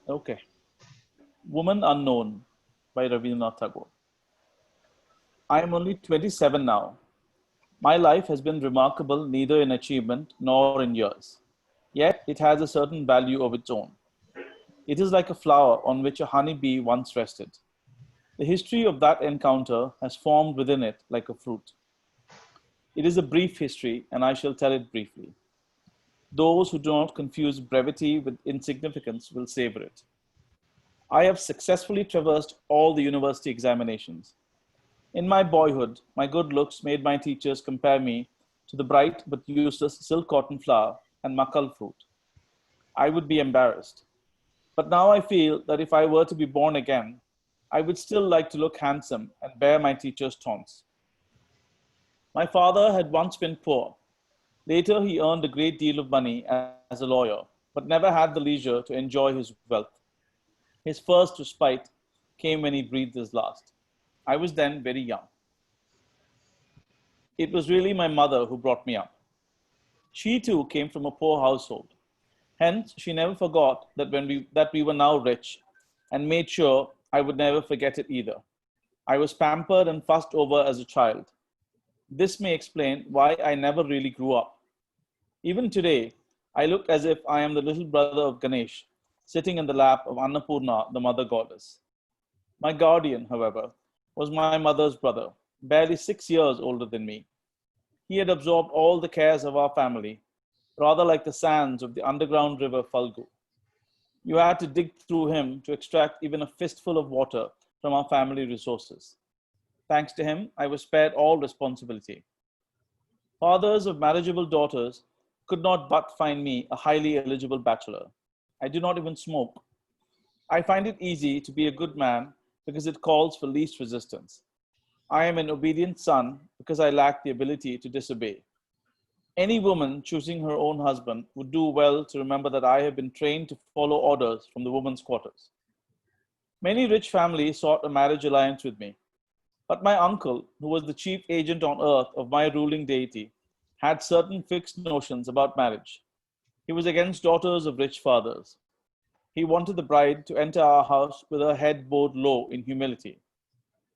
Okay. Woman Unknown by Rabindranath Tagore. I am only 27 now. My life has been remarkable neither in achievement nor in years. Yet it has a certain value of its own. It is like a flower on which a honeybee once rested. The history of that encounter has formed within it like a fruit. It is a brief history, and I shall tell it briefly. Those who do not confuse brevity with insignificance will savor it. I have successfully traversed all the university examinations. In my boyhood, my good looks made my teachers compare me to the bright but useless silk cotton flower and makal fruit. I would be embarrassed. But now I feel that if I were to be born again, I would still like to look handsome and bear my teacher's taunts. My father had once been poor. Later, he earned a great deal of money as a lawyer, but never had the leisure to enjoy his wealth. His first respite came when he breathed his last. I was then very young. It was really my mother who brought me up. She too came from a poor household. Hence, she never forgot that we were now rich and made sure I would never forget it either. I was pampered and fussed over as a child. This may explain why I never really grew up. Even today, I look as if I am the little brother of Ganesh, sitting in the lap of Annapurna, the mother goddess. My guardian, however, was my mother's brother, barely 6 years older than me. He had absorbed all the cares of our family, rather like the sands of the underground river Falgu. You had to dig through him to extract even a fistful of water from our family resources. Thanks to him, I was spared all responsibility. Fathers of marriageable daughters could not but find me a highly eligible bachelor. I do not even smoke. I find it easy to be a good man because it calls for least resistance. I am an obedient son because I lack the ability to disobey. Any woman choosing her own husband would do well to remember that I have been trained to follow orders from the woman's quarters. Many rich families sought a marriage alliance with me, but my uncle, who was the chief agent on earth of my ruling deity, had certain fixed notions about marriage. He was against daughters of rich fathers. He wanted the bride to enter our house with her head bowed low in humility.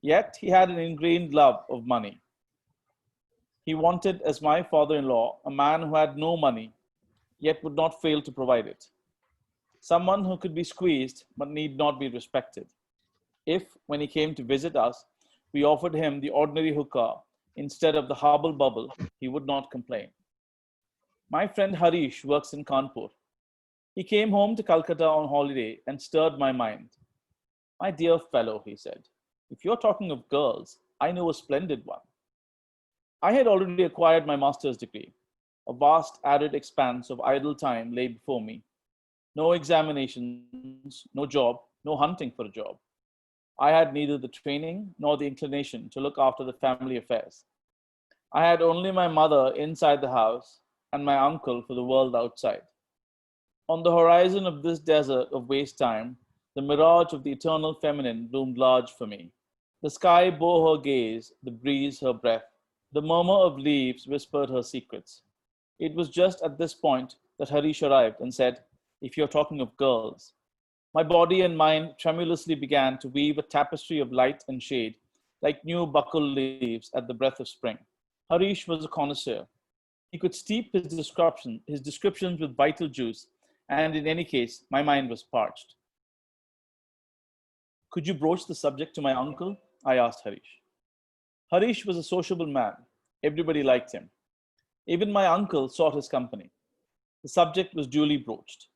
Yet he had an ingrained love of money. He wanted, as my father in law, a man who had no money, yet would not fail to provide it. Someone who could be squeezed, but need not be respected. If, when he came to visit us, we offered him the ordinary hookah instead of the hubble bubble, he would not complain. My friend Harish works in Kanpur. He came home to Calcutta on holiday and stirred my mind. My dear fellow, he said, if you're talking of girls, I know a splendid one. I had already acquired my master's degree. A vast, arid expanse of idle time lay before me. No examinations, no job, no hunting for a job. I had neither the training nor the inclination to look after the family affairs. I had only my mother inside the house and my uncle for the world outside. On the horizon of this desert of waste time, the mirage of the eternal feminine loomed large for me. The sky bore her gaze, the breeze her breath, the murmur of leaves whispered her secrets. It was just at this point that Harish arrived and said, if you're talking of girls. My body and mind tremulously began to weave a tapestry of light and shade, like new buckle leaves at the breath of spring. Harish was a connoisseur. He could steep his descriptions with vital juice, and in any case, my mind was parched. Could you broach the subject to my uncle? I asked Harish. Harish was a sociable man. Everybody liked him. Even my uncle sought his company. The subject was duly broached.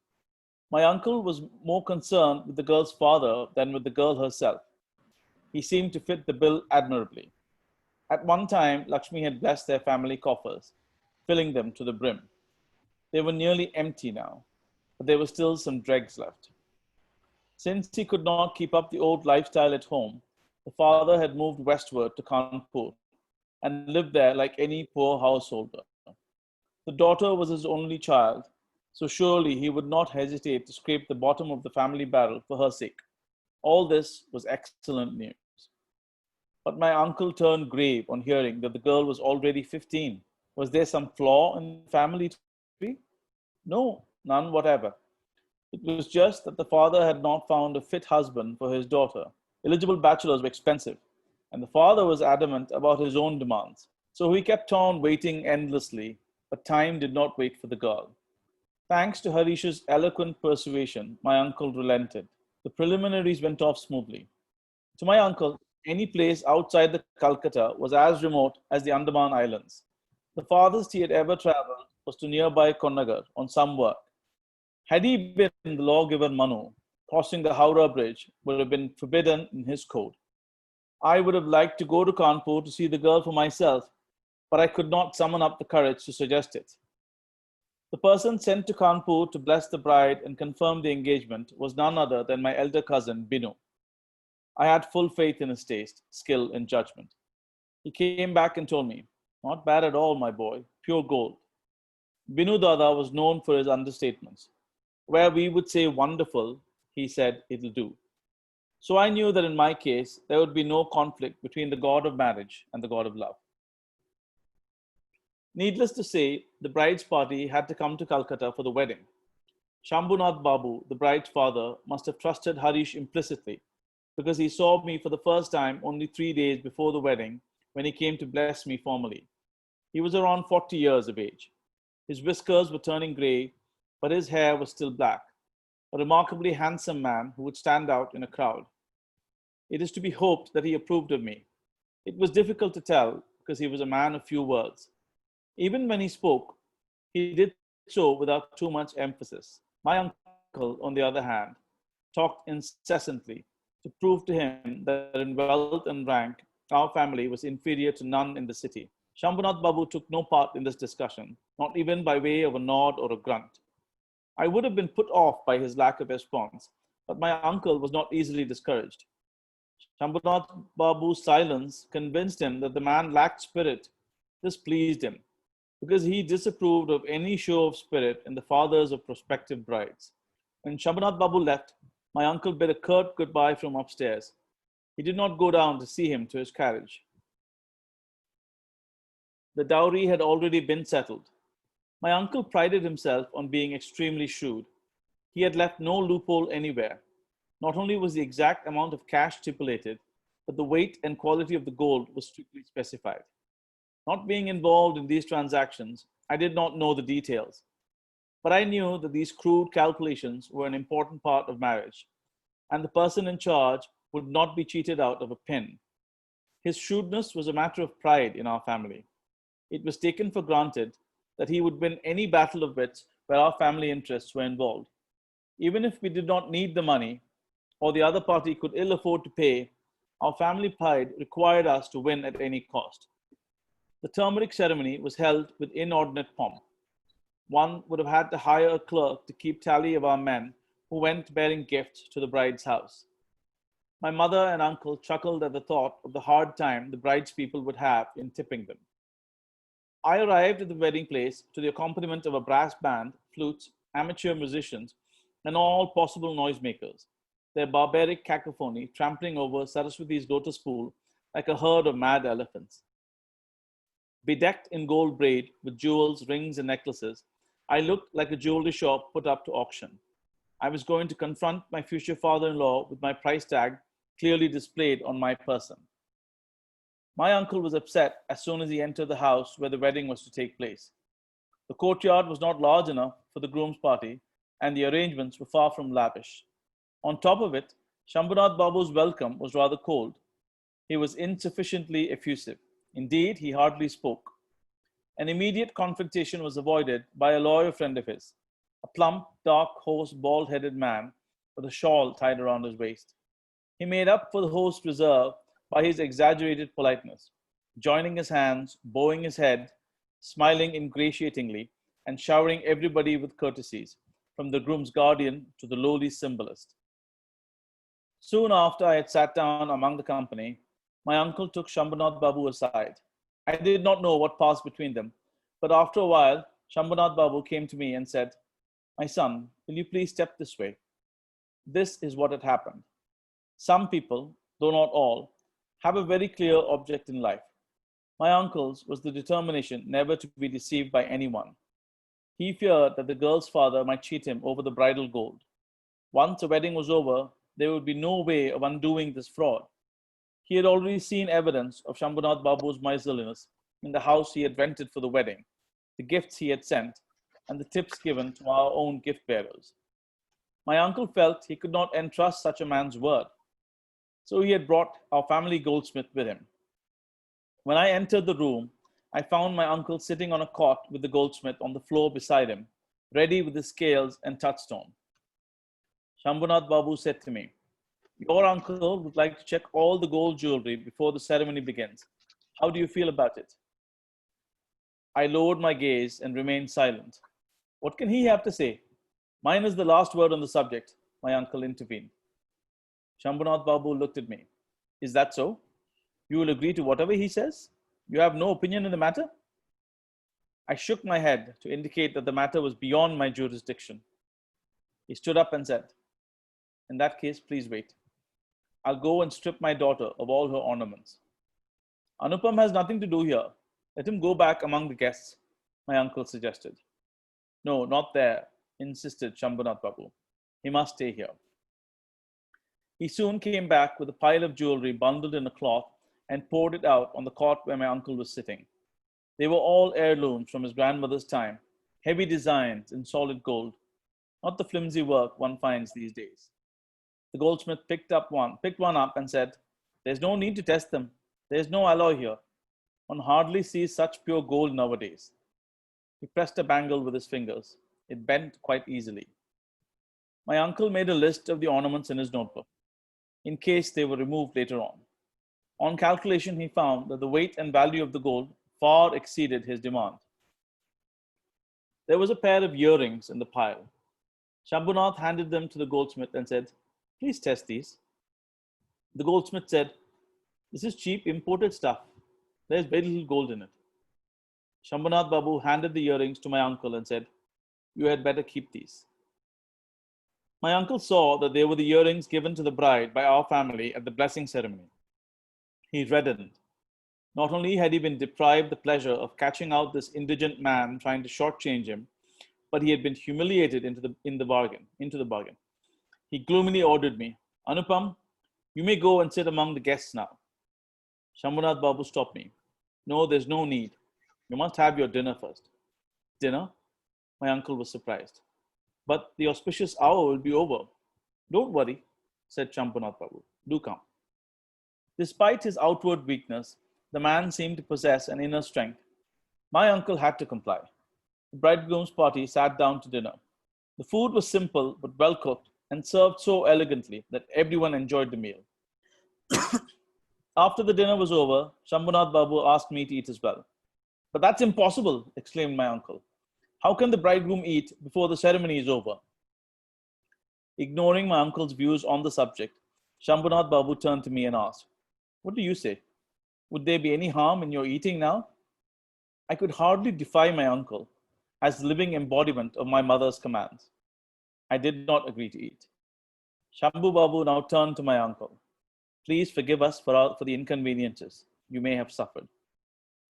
My uncle was more concerned with the girl's father than with the girl herself. He seemed to fit the bill admirably. At one time, Lakshmi had blessed their family coffers, filling them to the brim. They were nearly empty now, but there were still some dregs left. Since he could not keep up the old lifestyle at home, the father had moved westward to Kanpur and lived there like any poor householder. The daughter was his only child, so surely he would not hesitate to scrape the bottom of the family barrel for her sake. All this was excellent news. But my uncle turned grave on hearing that the girl was already 15. Was there some flaw in the family tree? No, none whatever. It was just that the father had not found a fit husband for his daughter. Eligible bachelors were expensive, and the father was adamant about his own demands. So he kept on waiting endlessly, but time did not wait for the girl. Thanks to Harish's eloquent persuasion, my uncle relented. The preliminaries went off smoothly. To my uncle, any place outside the Calcutta was as remote as the Andaman Islands. The farthest he had ever traveled was to nearby Konnagar on some work. Had he been the lawgiver Manu, crossing the Howrah Bridge would have been forbidden in his code. I would have liked to go to Kanpur to see the girl for myself, but I could not summon up the courage to suggest it. The person sent to Kanpur to bless the bride and confirm the engagement was none other than my elder cousin, Binu. I had full faith in his taste, skill, and judgment. He came back and told me, "Not bad at all, my boy, pure gold." Binu Dada was known for his understatements. Where we would say wonderful, he said, "It'll do." So I knew that in my case, there would be no conflict between the god of marriage and the god of love. Needless to say, the bride's party had to come to Calcutta for the wedding. Shambhunath Babu, the bride's father, must have trusted Harish implicitly because he saw me for the first time only 3 days before the wedding when he came to bless me formally. He was around 40 years of age. His whiskers were turning grey, but his hair was still black. A remarkably handsome man who would stand out in a crowd. It is to be hoped that he approved of me. It was difficult to tell because he was a man of few words. Even when he spoke, he did so without too much emphasis. My uncle, on the other hand, talked incessantly to prove to him that in wealth and rank, our family was inferior to none in the city. Shambhunath Babu took no part in this discussion, not even by way of a nod or a grunt. I would have been put off by his lack of response, but my uncle was not easily discouraged. Shambhunath Babu's silence convinced him that the man lacked spirit. This pleased him, because he disapproved of any show of spirit in the fathers of prospective brides. When Shambhunath Babu left, my uncle bid a curt goodbye from upstairs. He did not go down to see him to his carriage. The dowry had already been settled. My uncle prided himself on being extremely shrewd. He had left no loophole anywhere. Not only was the exact amount of cash stipulated, but the weight and quality of the gold was strictly specified. Not being involved in these transactions, I did not know the details. But I knew that these crude calculations were an important part of marriage, and the person in charge would not be cheated out of a pin. His shrewdness was a matter of pride in our family. It was taken for granted that he would win any battle of wits where our family interests were involved. Even if we did not need the money, or the other party could ill afford to pay, our family pride required us to win at any cost. The turmeric ceremony was held with inordinate pomp. One would have had to hire a clerk to keep tally of our men who went bearing gifts to the bride's house. My mother and uncle chuckled at the thought of the hard time the bride's people would have in tipping them. I arrived at the wedding place to the accompaniment of a brass band, flutes, amateur musicians, and all possible noisemakers, their barbaric cacophony trampling over Saraswati's lotus pool like a herd of mad elephants. Bedecked in gold braid with jewels, rings, and necklaces, I looked like a jewelry shop put up to auction. I was going to confront my future father-in-law with my price tag clearly displayed on my person. My uncle was upset as soon as he entered the house where the wedding was to take place. The courtyard was not large enough for the groom's party, and the arrangements were far from lavish. On top of it, Shambhunath Babu's welcome was rather cold. He was insufficiently effusive. Indeed, he hardly spoke. An immediate confrontation was avoided by a lawyer friend of his, a plump, dark, hoarse, bald-headed man with a shawl tied around his waist. He made up for the host's reserve by his exaggerated politeness, joining his hands, bowing his head, smiling ingratiatingly, and showering everybody with courtesies, from the groom's guardian to the lowly symbolist. Soon after I had sat down among the company, my uncle took Shambhunath Babu aside. I did not know what passed between them, but after a while, Shambhunath Babu came to me and said, "My son, will you please step this way?" This is what had happened. Some people, though not all, have a very clear object in life. My uncle's was the determination never to be deceived by anyone. He feared that the girl's father might cheat him over the bridal gold. Once the wedding was over, there would be no way of undoing this fraud. He had already seen evidence of Shambhunath Babu's miserliness in the house he had rented for the wedding, the gifts he had sent, and the tips given to our own gift bearers. My uncle felt he could not entrust such a man's word, so he had brought our family goldsmith with him. When I entered the room, I found my uncle sitting on a cot with the goldsmith on the floor beside him, ready with his scales and touchstone. Shambhunath Babu said to me, "Your uncle would like to check all the gold jewelry before the ceremony begins. How do you feel about it?" I lowered my gaze and remained silent. What can he have to say? Mine is the last word on the subject, my uncle intervened. Shambhunath Babu looked at me. Is that so? You will agree to whatever he says? You have no opinion in the matter? I shook my head to indicate that the matter was beyond my jurisdiction. He stood up and said, "In that case, please wait. I'll go and strip my daughter of all her ornaments." "Anupam has nothing to do here. Let him go back among the guests," my uncle suggested. "No, not there," insisted Shambhunath Babu. "He must stay here." He soon came back with a pile of jewelry bundled in a cloth and poured it out on the cot where my uncle was sitting. They were all heirlooms from his grandmother's time, heavy designs in solid gold, not the flimsy work one finds these days. The goldsmith picked one up and said, "There's no need to test them. There's no alloy here. One hardly sees such pure gold nowadays." He pressed a bangle with his fingers. It bent quite easily. My uncle made a list of the ornaments in his notebook, in case they were removed later on. On calculation, he found that the weight and value of the gold far exceeded his demand. There was a pair of earrings in the pile. Shambhunath handed them to the goldsmith and said, "Please test these." The goldsmith said, "This is cheap imported stuff. There's very little gold in it." Shambhunath Babu handed the earrings to my uncle and said, "You had better keep these." My uncle saw that they were the earrings given to the bride by our family at the blessing ceremony. He reddened. Not only had he been deprived the pleasure of catching out this indigent man trying to shortchange him, but he had been humiliated into the bargain. He gloomily ordered me, "Anupam, you may go and sit among the guests now." Shambhunath Babu stopped me. "No, there's no need. You must have your dinner first." "Dinner?" My uncle was surprised. "But the auspicious hour will be over." "Don't worry," said Shambhunath Babu. "Do come." Despite his outward weakness, the man seemed to possess an inner strength. My uncle had to comply. The bridegroom's party sat down to dinner. The food was simple but well cooked and served so elegantly that everyone enjoyed the meal. After the dinner was over, Shambhunath Babu asked me to eat as well. "But that's impossible," exclaimed my uncle. "How can the bridegroom eat before the ceremony is over?" Ignoring my uncle's views on the subject, Shambhunath Babu turned to me and asked, "What do you say? Would there be any harm in your eating now?" I could hardly defy my uncle as the living embodiment of my mother's commands. I did not agree to eat. Shambhu Babu now turned to my uncle. "Please forgive us for the inconveniences you may have suffered.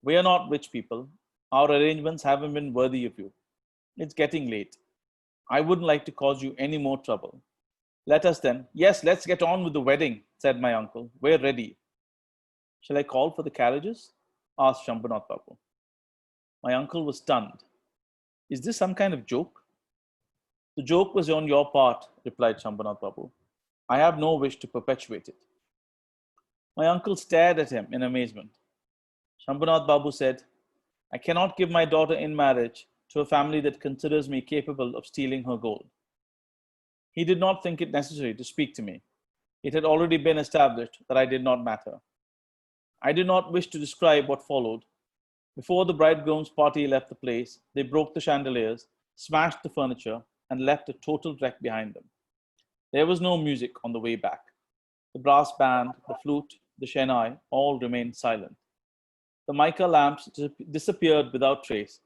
We are not rich people. Our arrangements haven't been worthy of you. It's getting late. I wouldn't like to cause you any more trouble. Let us then." "Yes, let's get on with the wedding," said my uncle. "We're ready." "Shall I call for the carriages?" asked Shambhunath Babu. My uncle was stunned. "Is this some kind of joke?" "The joke was on your part," replied Shambhunath Babu. "I have no wish to perpetuate it." My uncle stared at him in amazement. Shambhunath Babu said, "I cannot give my daughter in marriage to a family that considers me capable of stealing her gold." He did not think it necessary to speak to me. It had already been established that I did not matter. I did not wish to describe what followed. Before the bridegroom's party left the place, they broke the chandeliers, smashed the furniture, and left a total wreck behind them. There was no music on the way back. The brass band, the flute, the shehnai all remained silent. The mica lamps disappeared without trace,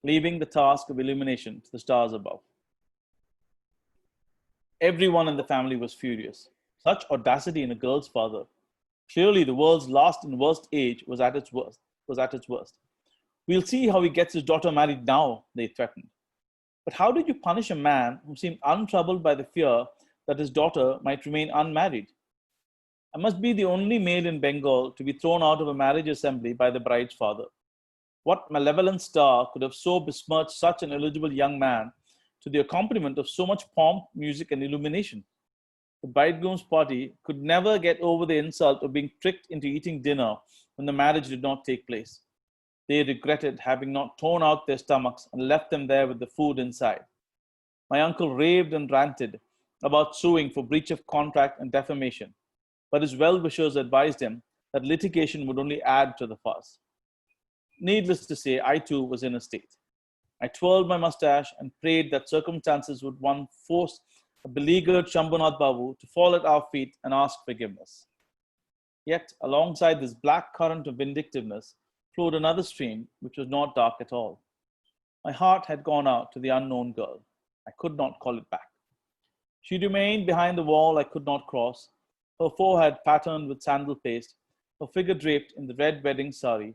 leaving the task of illumination to the stars above. Everyone in the family was furious. Such audacity in a girl's father. Clearly, the world's last and worst age was at its worst. "We'll see how he gets his daughter married now," they threatened. But how did you punish a man who seemed untroubled by the fear that his daughter might remain unmarried. I must be the only male in Bengal to be thrown out of a marriage assembly by the bride's father. What malevolent star could have so besmirched such an eligible young man to the accompaniment of so much pomp, music, and illumination? The bridegroom's party could never get over the insult of being tricked into eating dinner when the marriage did not take place. They regretted having not torn out their stomachs and left them there with the food inside. My uncle raved and ranted about suing for breach of contract and defamation, but his well-wishers advised him that litigation would only add to the fuss. Needless to say, I too was in a state. I twirled my mustache and prayed that circumstances would one force a beleaguered Shambhunath Babu to fall at our feet and ask forgiveness. Yet, alongside this black current of vindictiveness, flowed another stream which was not dark at all. My heart had gone out to the unknown girl. I could not call it back. She remained behind the wall I could not cross, her forehead patterned with sandal paste, her figure draped in the red wedding sari,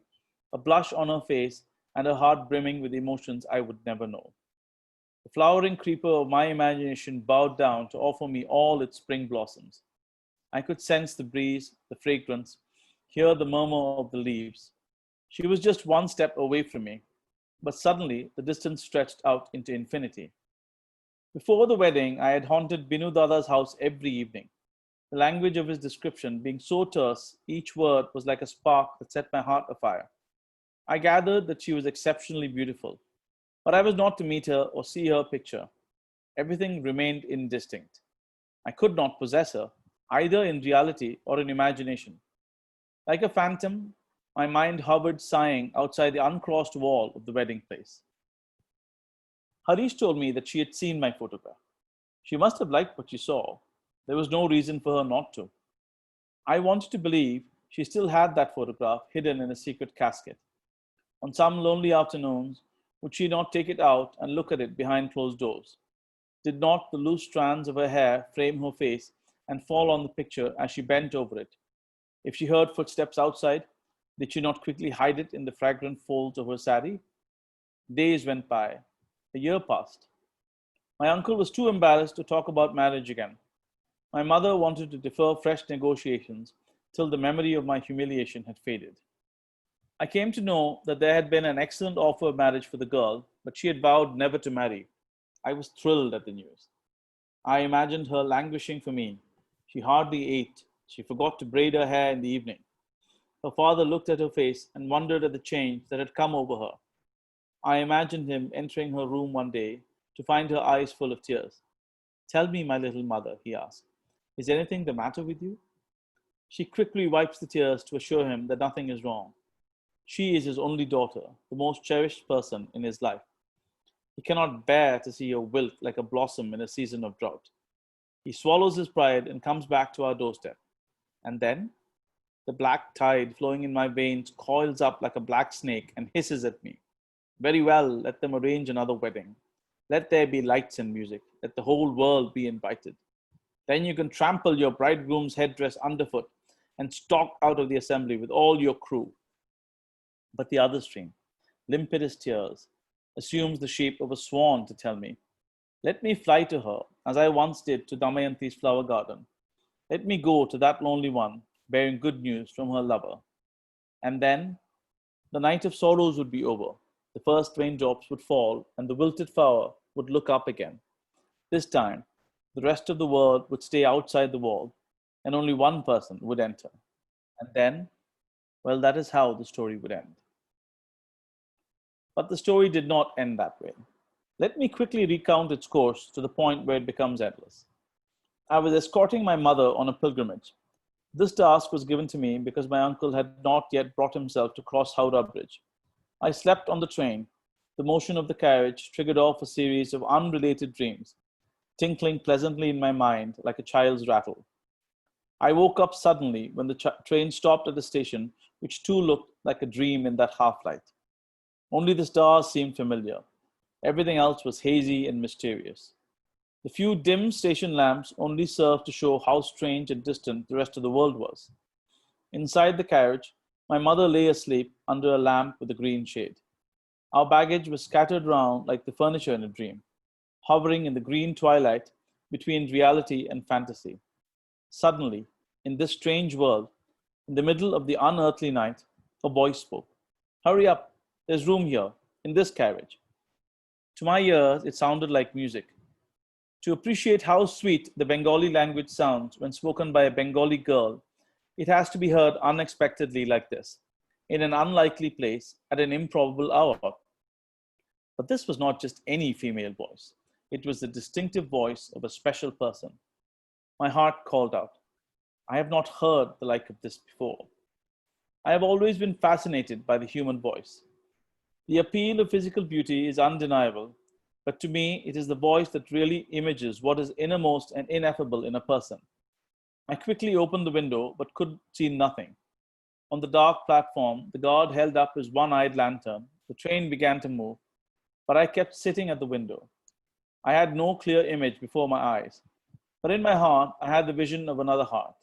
a blush on her face, and her heart brimming with emotions I would never know. The flowering creeper of my imagination bowed down to offer me all its spring blossoms. I could sense the breeze, the fragrance, hear the murmur of the leaves. She was just one step away from me, but suddenly the distance stretched out into infinity. Before the wedding, I had haunted Binu Dada's house every evening. The language of his description being so terse, each word was like a spark that set my heart afire. I gathered that she was exceptionally beautiful, but I was not to meet her or see her picture. Everything remained indistinct. I could not possess her, either in reality or in imagination. Like a phantom, my mind hovered sighing outside the uncrossed wall of the wedding place. Harish told me that she had seen my photograph. She must have liked what she saw. There was no reason for her not to. I wanted to believe she still had that photograph hidden in a secret casket. On some lonely afternoons, would she not take it out and look at it behind closed doors? Did not the loose strands of her hair frame her face and fall on the picture as she bent over it? If she heard footsteps outside, did she not quickly hide it in the fragrant folds of her sari? Days went by. A year passed. My uncle was too embarrassed to talk about marriage again. My mother wanted to defer fresh negotiations till the memory of my humiliation had faded. I came to know that there had been an excellent offer of marriage for the girl, but she had vowed never to marry. I was thrilled at the news. I imagined her languishing for me. She hardly ate. She forgot to braid her hair in the evening. Her father looked at her face and wondered at the change that had come over her. I imagined him entering her room one day to find her eyes full of tears. "Tell me, my little mother," he asked, "is anything the matter with you?" She quickly wipes the tears to assure him that nothing is wrong. She is his only daughter, the most cherished person in his life. He cannot bear to see her wilt like a blossom in a season of drought. He swallows his pride and comes back to our doorstep. And then, the black tide flowing in my veins coils up like a black snake and hisses at me. Very well, let them arrange another wedding. Let there be lights and music. Let the whole world be invited. Then you can trample your bridegroom's headdress underfoot and stalk out of the assembly with all your crew. But the other stream, limpid as tears, assumes the shape of a swan to tell me, let me fly to her as I once did to Damayanti's flower garden. Let me go to that lonely one, bearing good news from her lover. And then the night of sorrows would be over. The first raindrops would fall and the wilted flower would look up again. This time, the rest of the world would stay outside the wall and only one person would enter. And then, well, that is how the story would end. But the story did not end that way. Let me quickly recount its course to the point where it becomes endless. I was escorting my mother on a pilgrimage. This task was given to me because my uncle had not yet brought himself to cross Howrah Bridge. I slept on the train. The motion of the carriage triggered off a series of unrelated dreams, tinkling pleasantly in my mind like a child's rattle. I woke up suddenly when the train stopped at a station which too looked like a dream in that half-light. Only the stars seemed familiar. Everything else was hazy and mysterious. The few dim station lamps only served to show how strange and distant the rest of the world was. Inside the carriage, my mother lay asleep under a lamp with a green shade. Our baggage was scattered round like the furniture in a dream. Hovering in the green twilight, between reality and fantasy. Suddenly, in this strange world, in the middle of the unearthly night, a voice spoke. Hurry up, there's room here, in this carriage. To my ears, it sounded like music. To appreciate how sweet the Bengali language sounds when spoken by a Bengali girl, it has to be heard unexpectedly like this, in an unlikely place, at an improbable hour. But this was not just any female voice. It was the distinctive voice of a special person. My heart called out, I have not heard the like of this before. I have always been fascinated by the human voice. The appeal of physical beauty is undeniable, but to me, it is the voice that really images what is innermost and ineffable in a person. I quickly opened the window, but could see nothing. On the dark platform, the guard held up his one-eyed lantern. The train began to move, but I kept sitting at the window. I had no clear image before my eyes, but in my heart, I had the vision of another heart.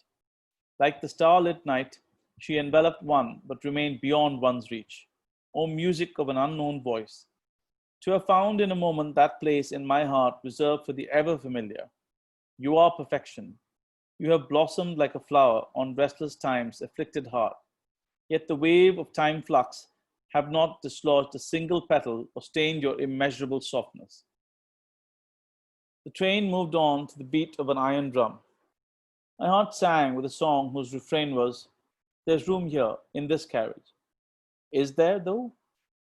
Like the starlit night, she enveloped one, but remained beyond one's reach. O music of an unknown voice, to have found in a moment that place in my heart reserved for the ever familiar. You are perfection. You have blossomed like a flower on restless time's afflicted heart. Yet the wave of time flux have not dislodged a single petal or stained your immeasurable softness. The train moved on to the beat of an iron drum. My heart sang with a song whose refrain was, There's room here in this carriage. Is there, though?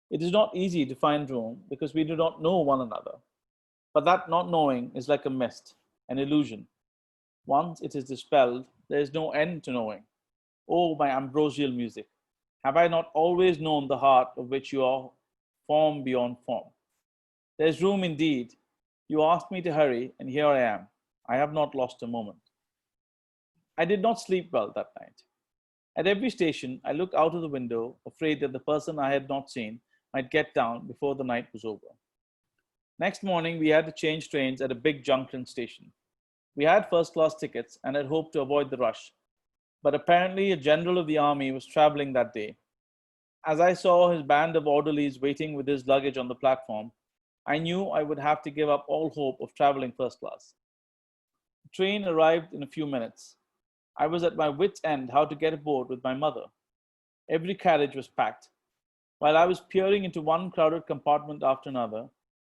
It is not easy to find room because we do not know one another. But that not knowing is like a mist, an illusion. Once it is dispelled, there is no end to knowing. Oh, my ambrosial music, have I not always known the heart of which you are form beyond form? There is room indeed. You asked me to hurry, and here I am. I have not lost a moment. I did not sleep well that night. At every station, I looked out of the window, afraid that the person I had not seen might get down before the night was over. Next morning, we had to change trains at a big junction station. We had first-class tickets and had hoped to avoid the rush, but apparently a general of the army was traveling that day. As I saw his band of orderlies waiting with his luggage on the platform, I knew I would have to give up all hope of traveling first class. The train arrived in a few minutes. I was at my wit's end how to get aboard with my mother. Every carriage was packed. While I was peering into one crowded compartment after another,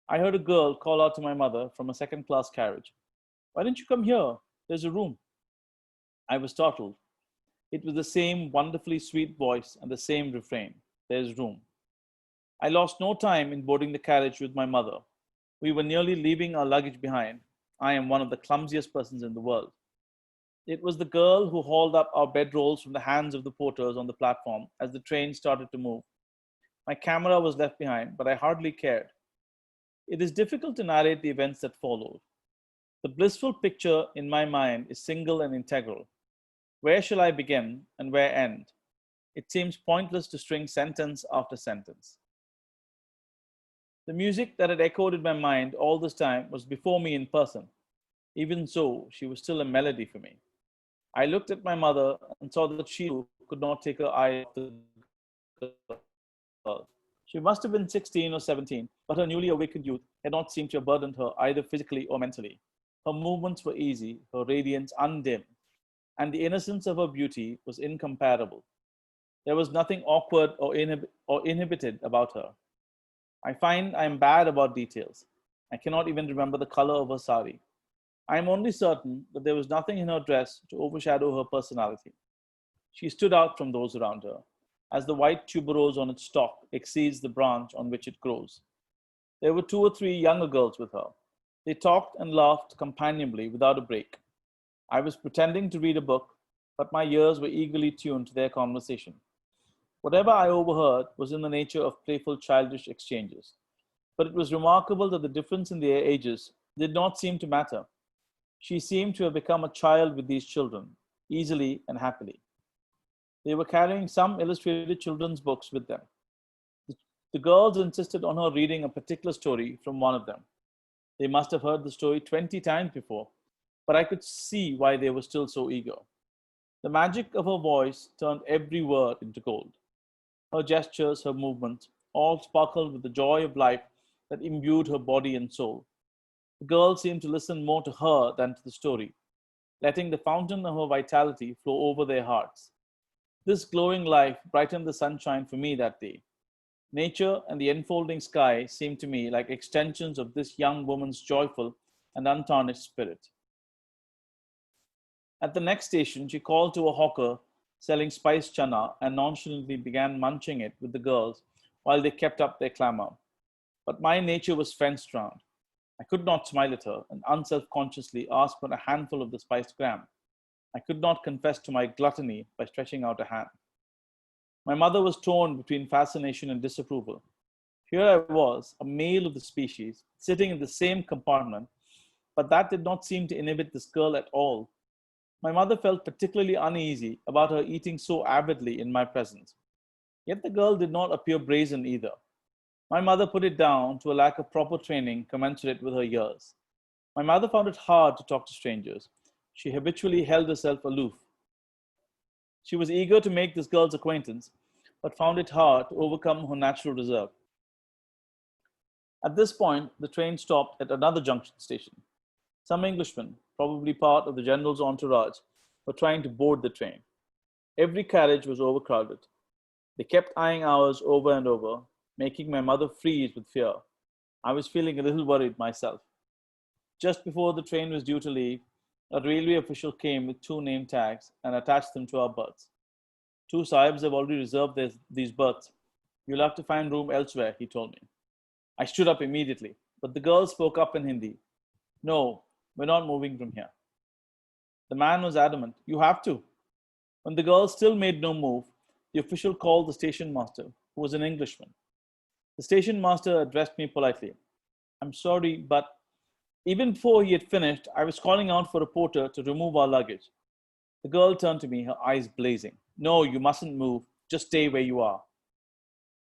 I heard a girl call out to my mother from a second-class carriage. Why don't you come here? There's a room. I was startled. It was the same wonderfully sweet voice and the same refrain. There's room. I lost no time in boarding the carriage with my mother. We were nearly leaving our luggage behind. I am one of the clumsiest persons in the world. It was the girl who hauled up our bedrolls from the hands of the porters on the platform as the train started to move. My camera was left behind, but I hardly cared. It is difficult to narrate the events that followed. The blissful picture in my mind is single and integral. Where shall I begin and where end? It seems pointless to string sentence after sentence. The music that had echoed in my mind all this time was before me in person. Even so, she was still a melody for me. I looked at my mother and saw that she could not take her eye off the girl. She must have been 16 or 17, but her newly awakened youth had not seemed to have burdened her either physically or mentally. Her movements were easy, her radiance undimmed, and the innocence of her beauty was incomparable. There was nothing awkward or inhibited about her. I find I am bad about details. I cannot even remember the color of her sari. I am only certain that there was nothing in her dress to overshadow her personality. She stood out from those around her, as the white tuberose on its stalk exceeds the branch on which it grows. There were 2 or 3 younger girls with her. They talked and laughed companionably without a break. I was pretending to read a book, but my ears were eagerly tuned to their conversation. Whatever I overheard was in the nature of playful childish exchanges. But it was remarkable that the difference in their ages did not seem to matter. She seemed to have become a child with these children, easily and happily. They were carrying some illustrated children's books with them. The girls insisted on her reading a particular story from one of them. They must have heard the story 20 times before, but I could see why they were still so eager. The magic of her voice turned every word into gold. Her gestures, her movements, all sparkled with the joy of life that imbued her body and soul. The girl seemed to listen more to her than to the story, letting the fountain of her vitality flow over their hearts. This glowing life brightened the sunshine for me that day. Nature and the enfolding sky seemed to me like extensions of this young woman's joyful and untarnished spirit. At the next station, she called to a hawker selling spiced chana and nonchalantly began munching it with the girls while they kept up their clamor. But my nature was fenced round. I could not smile at her and unself-consciously ask for a handful of the spiced gram. I could not confess to my gluttony by stretching out a hand. My mother was torn between fascination and disapproval. Here I was, a male of the species, sitting in the same compartment, but that did not seem to inhibit this girl at all. My mother felt particularly uneasy about her eating so avidly in my presence. Yet the girl did not appear brazen either. My mother put it down to a lack of proper training commensurate with her years. My mother found it hard to talk to strangers. She habitually held herself aloof. She was eager to make this girl's acquaintance, but found it hard to overcome her natural reserve. At this point, the train stopped at another junction station. Some Englishmen, probably part of the general's entourage, were trying to board the train. Every carriage was overcrowded. They kept eyeing ours over and over, making my mother freeze with fear. I was feeling a little worried myself. Just before the train was due to leave, a railway official came with two name tags and attached them to our berths. Two sahibs have already reserved these berths. You'll have to find room elsewhere, he told me. I stood up immediately, but the girl spoke up in Hindi. No, we're not moving from here. The man was adamant. You have to. When the girl still made no move, the official called the station master, who was an Englishman. The station master addressed me politely. I'm sorry, but even before he had finished, I was calling out for a porter to remove our luggage. The girl turned to me, her eyes blazing. No, you mustn't move. Just stay where you are.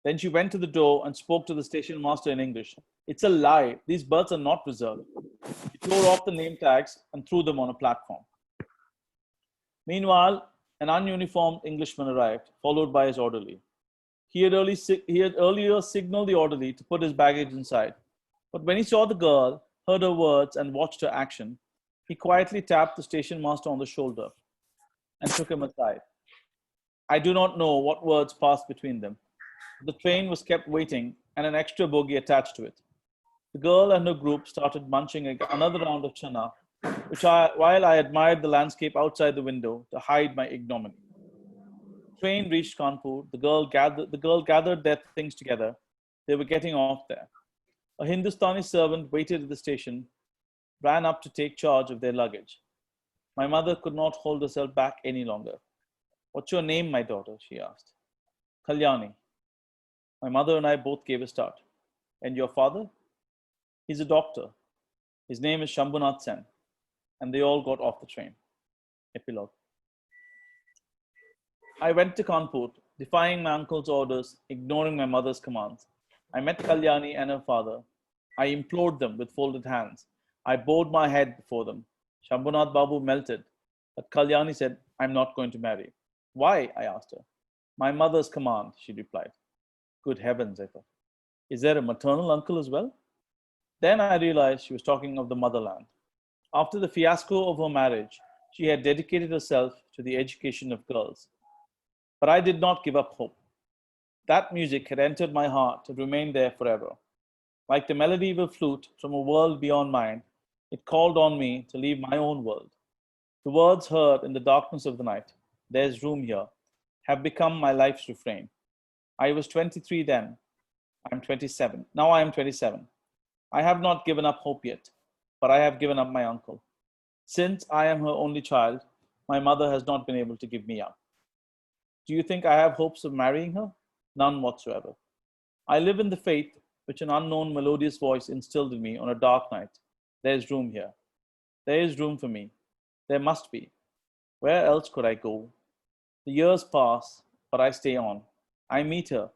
Then she went to the door and spoke to the station master in English. It's a lie. These berths are not reserved. He tore off the name tags and threw them on a platform. Meanwhile, an ununiformed Englishman arrived, followed by his orderly. He had earlier signaled the orderly to put his baggage inside. But when he saw the girl, heard her words, and watched her action, he quietly tapped the station master on the shoulder and took him aside. I do not know what words passed between them. The train was kept waiting and an extra bogie attached to it. The girl and her group started munching another round of chana, while I admired the landscape outside the window to hide my ignominy. The train reached Kanpur. The girl gathered their things together. They were getting off there. A Hindustani servant waited at the station, ran up to take charge of their luggage. My mother could not hold herself back any longer. What's your name, my daughter? She asked. Kalyani. My mother and I both gave a start. And your father? He's a doctor. His name is Shambhunath Sen. And they all got off the train. Epilogue. I went to Kanpur, defying my uncle's orders, ignoring my mother's commands. I met Kalyani and her father. I implored them with folded hands. I bowed my head before them. Shambhunath Babu melted, but Kalyani said, I'm not going to marry. Why? I asked her. My mother's command, she replied. Good heavens, I thought. Is there a maternal uncle as well? Then I realized she was talking of the motherland. After the fiasco of her marriage, she had dedicated herself to the education of girls. But I did not give up hope. That music had entered my heart and remained there forever. Like the melody of a flute from a world beyond mine, it called on me to leave my own world. The words heard in the darkness of the night, there's room here, have become my life's refrain. I was 23 then. I'm 27. Now I am 27. I have not given up hope yet, but I have given up my uncle. Since I am her only child, my mother has not been able to give me up. Do you think I have hopes of marrying her? None whatsoever. I live in the faith which an unknown melodious voice instilled in me on a dark night. There is room here. There is room for me. There must be. Where else could I go? The years pass, but I stay on. I meet her.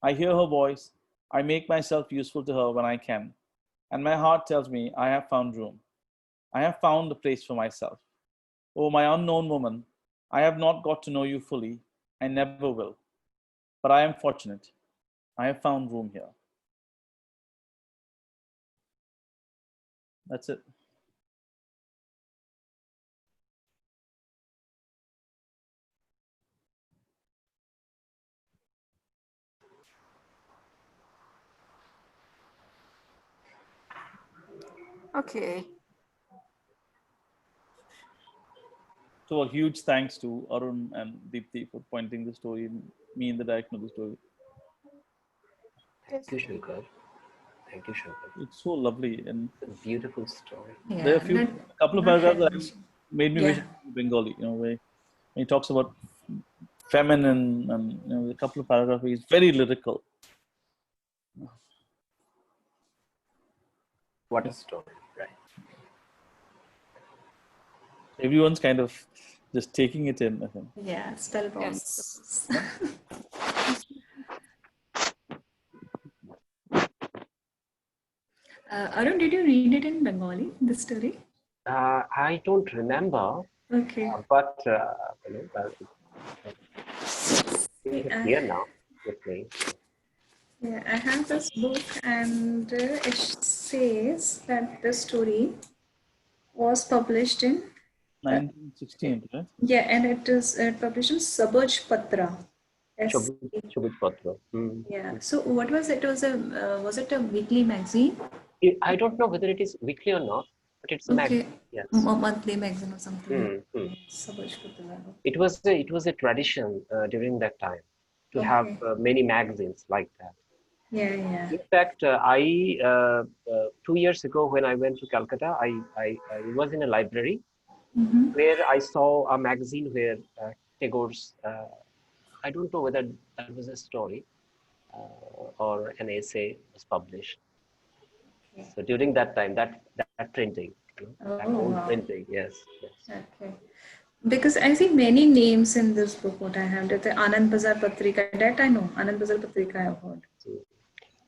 I hear her voice. I make myself useful to her when I can. And my heart tells me I have found room. I have found a place for myself. Oh, my unknown woman, I have not got to know you fully. I never will. But I am fortunate. I have found room here. That's it. Okay. So a huge thanks to Arun and Deepthi for pointing the story, me in the direction of the story. Thank you, Shankar. Thank you, Shankar. It's so lovely, and It's a beautiful story. there are a couple of paragraphs that made me wish Bengali. Where he talks about feminine, and a couple of paragraphs. He's very lyrical. What a story, right? Everyone's kind of just taking it in, I think. Yeah, spellbound. Yes. Arun, did you read it in Bengali, this story? I don't remember, Okay. but here now with me. Yeah, I have this book, and it says that the story was published in 1916, right? yeah, and it is published in Sabaj Patra. Shobhit Patra. Yeah. So what was it? Was it a weekly magazine? I don't know whether it is weekly or not, but it's a magazine. Yes. Monthly magazine or something. Sabaj Patra. It was a tradition during that time to have many magazines like that. Yeah. In fact, I 2 years ago when I went to Calcutta, I was in a library where I saw a magazine where Tagore's I don't know whether that was a story or an essay was published. So during that time, that printing, that old printing, yes. Okay. Because I see many names in this book. What I have, the Anand Bazar Patrika. That I know. Anand Bazar Patrika I have heard.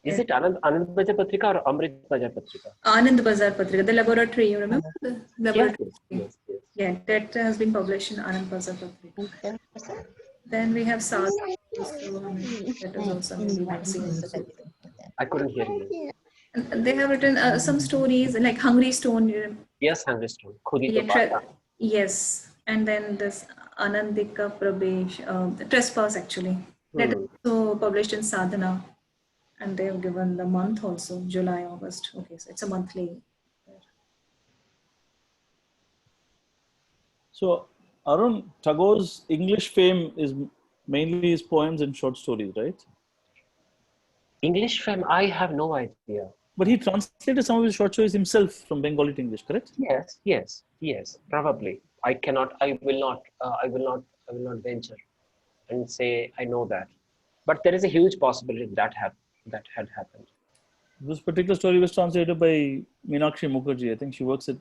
Is it Anand Bazar Patrika or Amrit Bazar Patrika? Anand Bazar Patrika, the laboratory. You remember the laboratory? Yes. Yeah, that has been published in Anand Bazar Patrika. Then we have Saki. That is also maybe magazine. I couldn't hear you. And they have written some stories like Hungry Stone. Yes, Hungry Stone. Yes, and then this Anandika Prabesh, Trespass actually. That is also published in Sadhana, and they have given the month also, July, August. Okay, so it's a monthly. So Arun, Tagore's English fame is mainly his poems and short stories, right? English fame, I have no idea. But he translated some of his short stories himself from Bengali to English, correct? Yes, probably. I will not venture and say I know that. But there is a huge possibility that had happened. This particular story was translated by Meenakshi Mukherjee. I think she works at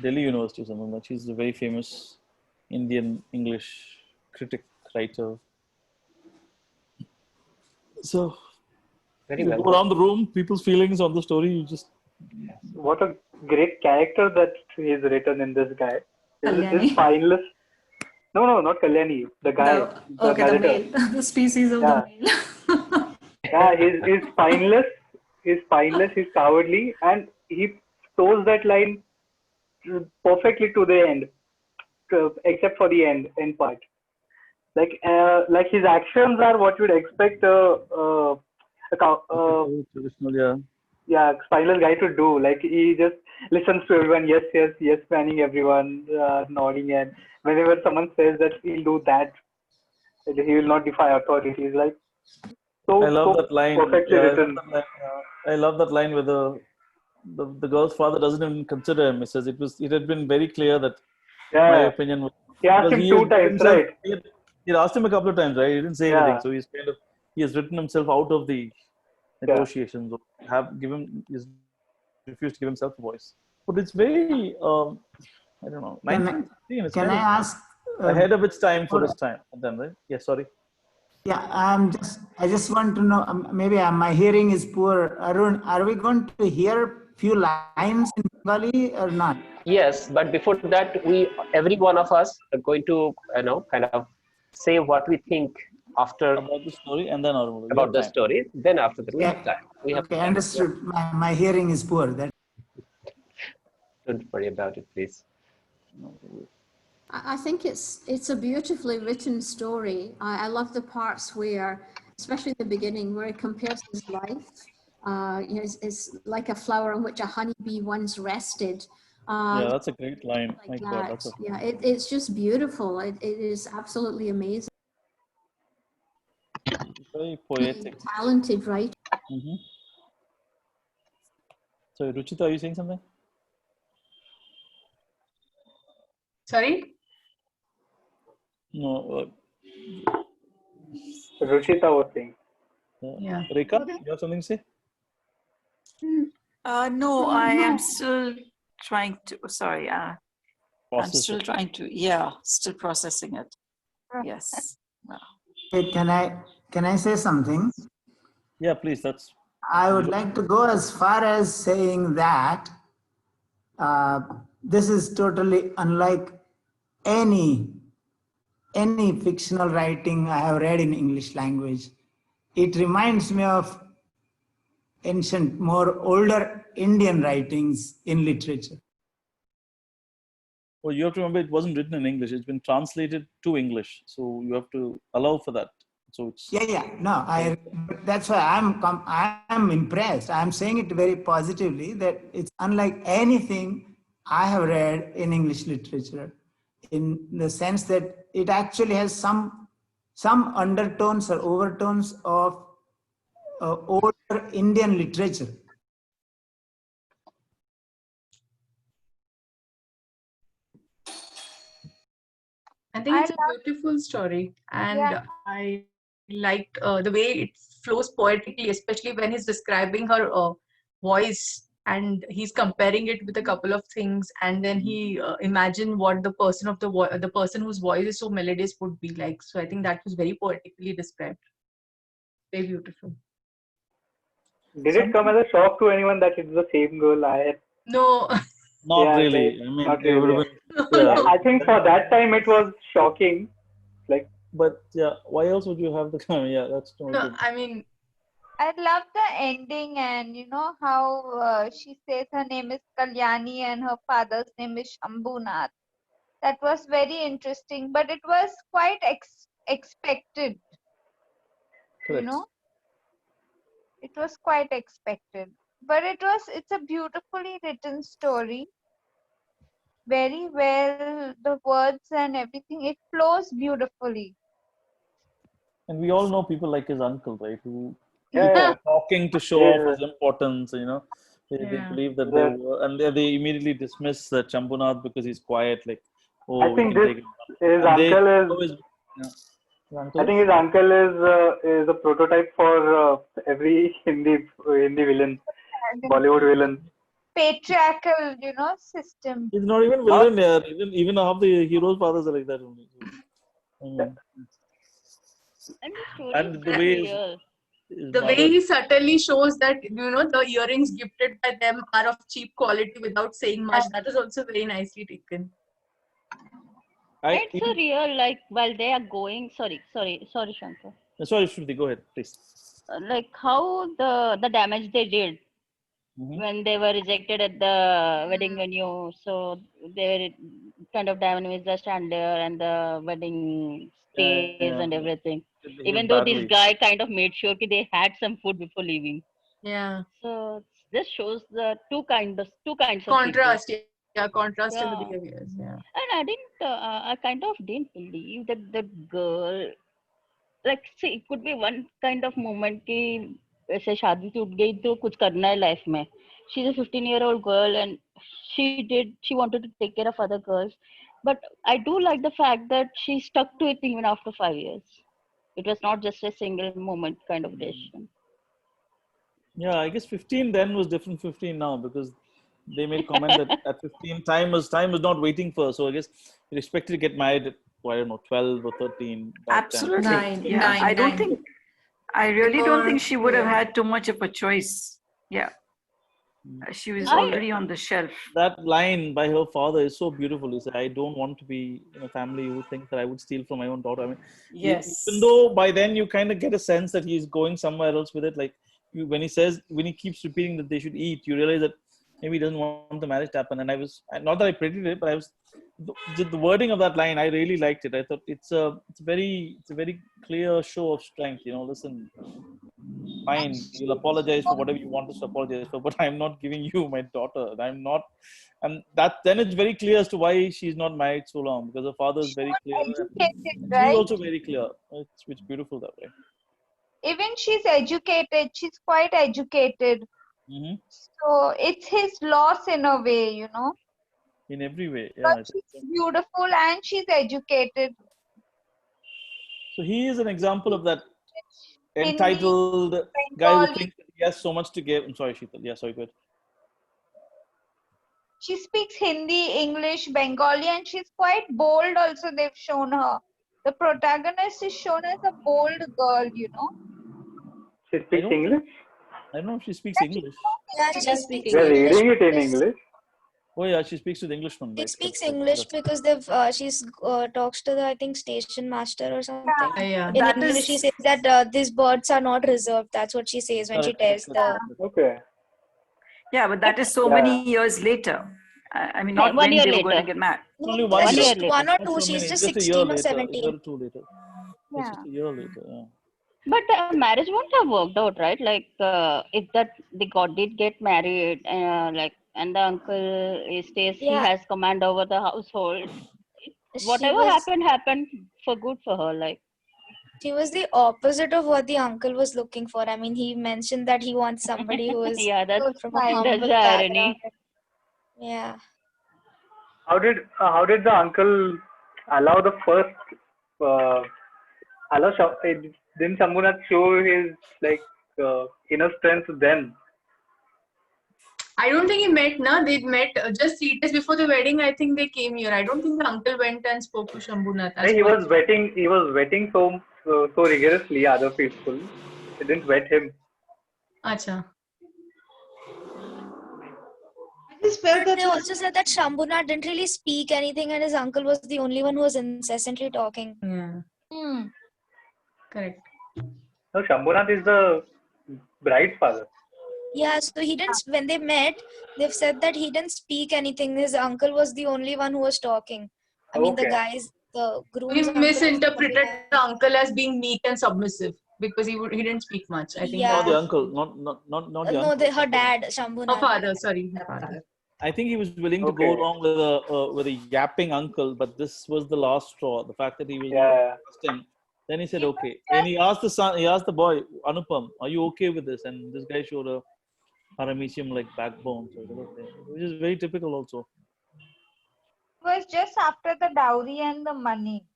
Delhi University or something. Like she's a very famous Indian English critic, writer. So, very well. Go around the room, people's feelings on the story. You just what a great character that he's written in this guy. This spineless. No, not Kalyani. The guy. The male. The species of the male. Yeah, he's spineless. He's spineless. He's cowardly, and he toes that line perfectly to the end, except for the end part. Like his actions are what you'd expect spineless guy to do. Like he just listens to everyone, yes, manning everyone, nodding, and whenever someone says that he'll do that, he will not defy authority. He's like I love that line. Perfectly written. I love that line where the girl's father doesn't even consider him. He says it had been very clear that my opinion was. He asked him 2 times, right? He asked him a couple of times, right? He didn't say anything, so he has written himself out of the negotiations. He's refused to give himself a voice. But it's very, I don't know. Can I ask? Ahead of its time for its time. Then, right? Yeah, sorry. Yeah, I just want to know, maybe my hearing is poor. Arun, are we going to hear few lines in Bengali or not? Yes, but before that, every one of us are going to, kind of say what we think after about the story, and then about the story. Then after that, we have time. Understood. My hearing is poor. Don't worry about it, please. I think it's a beautifully written story. I love the parts where, especially the beginning, where he compares his life. You know, it's like a flower on which a honeybee once rested. Yeah, that's a great line. Like My God, that. that's a Yeah, it's just beautiful. It is absolutely amazing. very poetic. Talented writer. Mm-hmm. So, Ruchita, are you saying something? Sorry? No. Ruchita was saying. Yeah. Rekha, you have something to say? No, I am still trying to, sorry, I'm still trying to, still processing it. Yes. Hey, can I say something? Yeah, please. I would like to go as far as saying that this is totally unlike any fictional writing I have read in English language. It reminds me of ancient, more older Indian writings in literature. Well, you have to remember it wasn't written in English. It's been translated to English. So you have to allow for that. So it's No, that's why I'm impressed. I'm saying it very positively that it's unlike anything I have read in English literature, in the sense that it actually has some undertones or overtones of older Indian literature. I think it's a beautiful story, and I liked the way it flows poetically, especially when he's describing her voice and he's comparing it with a couple of things, and then he imagined what the person whose voice is so melodious would be like. So I think that was very poetically described. Very beautiful. Did it come as a shock to anyone that it's the same girl I had? No. not really. I mean, not it would really. have been, yeah. I think for that time it was shocking. Like, but yeah, why else would you have the kind? Yeah, that's no No, good. I mean, I love the ending, and you know how she says her name is Kalyani and her father's name is Shambhunath. That was very interesting, but it was quite expected. Correct. You know, it was quite expected, but it's a beautifully written story. Very well, the words and everything, it flows beautifully. And we all know people like his uncle, right? Who yeah. talking to show off his importance, you know. They believe that they were, and they immediately dismiss Chambunath because he's quiet. Like, oh, I think his uncle is. I think his uncle is a prototype for every Hindi villain, Bollywood villain. Patriarchal, you know, system. He's not even villain here. Even half the hero's fathers are like that only. And the way he subtly shows that, you know, the earrings gifted by them are of cheap quality without saying much. That is also very nicely taken. It's so real, like while they are going. Sorry, Shankar. Sorry, Shruti, go ahead, please. Like how the damage they did when they were rejected at the wedding venue. So they were kind of damaged the chandelier and the wedding stage and everything. Even though this guy kind of made sure that they had some food before leaving. Yeah. So this shows the two kinds of contrast. People. Contrast in the behaviors. Yeah. And I kind of didn't believe that the girl, like, see, it could be one kind of moment कि ऐसे शादी टूट गई तो कुछ करना है life में. She's a 15-year-old girl and she wanted to take care of other girls. But I do like the fact that she stuck to it even after 5 years. It was not just a single moment kind of decision. Yeah, I guess 15 then was different 15 now, because they made comment that at 15 time was not waiting for her. So I guess you're expected to get married at, I don't know, 12 or 13. Absolutely. 9. I really don't think she would have had too much of a choice. Yeah. She was already on the shelf. That line by her father is so beautiful. He said, I don't want to be in a family who thinks that I would steal from my own daughter. I mean, even though by then you kind of get a sense that he's going somewhere else with it. Like when he keeps repeating that they should eat, you realize that maybe he doesn't want the marriage to happen. And I was, not that I predicted it, but I was, the wording of that line, I really liked it. I thought it's a very clear show of strength. Listen, fine, you'll apologize for whatever you want us to apologize for, but I'm not giving you my daughter. I'm not, and then it's very clear as to why she's not married so long, because her father is very clear. Educated, She's right? also very clear. It's beautiful that way. Even she's educated. She's quite educated. Mm-hmm. So it's his loss in a way, In every way, yeah. But she's beautiful and she's educated. So he is an example of that entitled Hindi, guy who Bengali. thinks that he has so much to give. I'm sorry, Sheetal. Yeah, sorry, good. She speaks Hindi, English, Bengali, and she's quite bold also, they've shown her. The protagonist is shown as a bold girl, She speaks English? I don't know if she speaks English. Yeah, she speaks We're English. reading it in English. Oh yeah, she speaks with Englishman. She Right? speaks English because they've she's talks to the, I think, station master or something. Yeah. In English, she says that these birds are not reserved. That's what she says when she tells the. Okay. Yeah, but that is so many years later. I mean, not 1 when year they were later. going to get married. Only Yeah, 1 year. just 1 or Not 2. so She's many. just Just a year 16 or later. 17. A year or two later. It's just a year later. Yeah. But marriage won't have worked out, right? Like if that they did get married, and the uncle stays, he Yeah. has command over the household. She Whatever was happened for good for her. Like she was the opposite of what the uncle was looking for. I mean, he mentioned that he wants somebody who is yeah, that's from a humble the irony. background. Yeah. How did the uncle allow the first didn't Shambhunath show his inner strength then? I don't think he met, they met just 3 days before the wedding. I think they came here. I don't think the uncle went and spoke to Shambhunath. He was wetting so rigorously other people. It didn't wet him. Acha. But they also said that Shambhunath didn't really speak anything and his uncle was the only one who was incessantly talking. Yeah. Correct. No, Shambhunath is the bride's father. Yeah, so he didn't, when they met, they've said that he didn't speak anything. His uncle was the only one who was talking. I mean, the guys, the groom's We uncle. misinterpreted the uncle as being meek and submissive because he didn't speak much. I think Not the uncle, not the uncle. No, her dad, Shambhunath. Her father, sorry. Her father. I think he was willing to go along with a yapping uncle, but this was the last straw. The fact that he was trusting. Then he said, "Okay." And he asked the boy, Anupam, "Are you okay with this?" And this guy showed a paramecium-like backbone, so which is very typical also. It was just after the dowry and the money.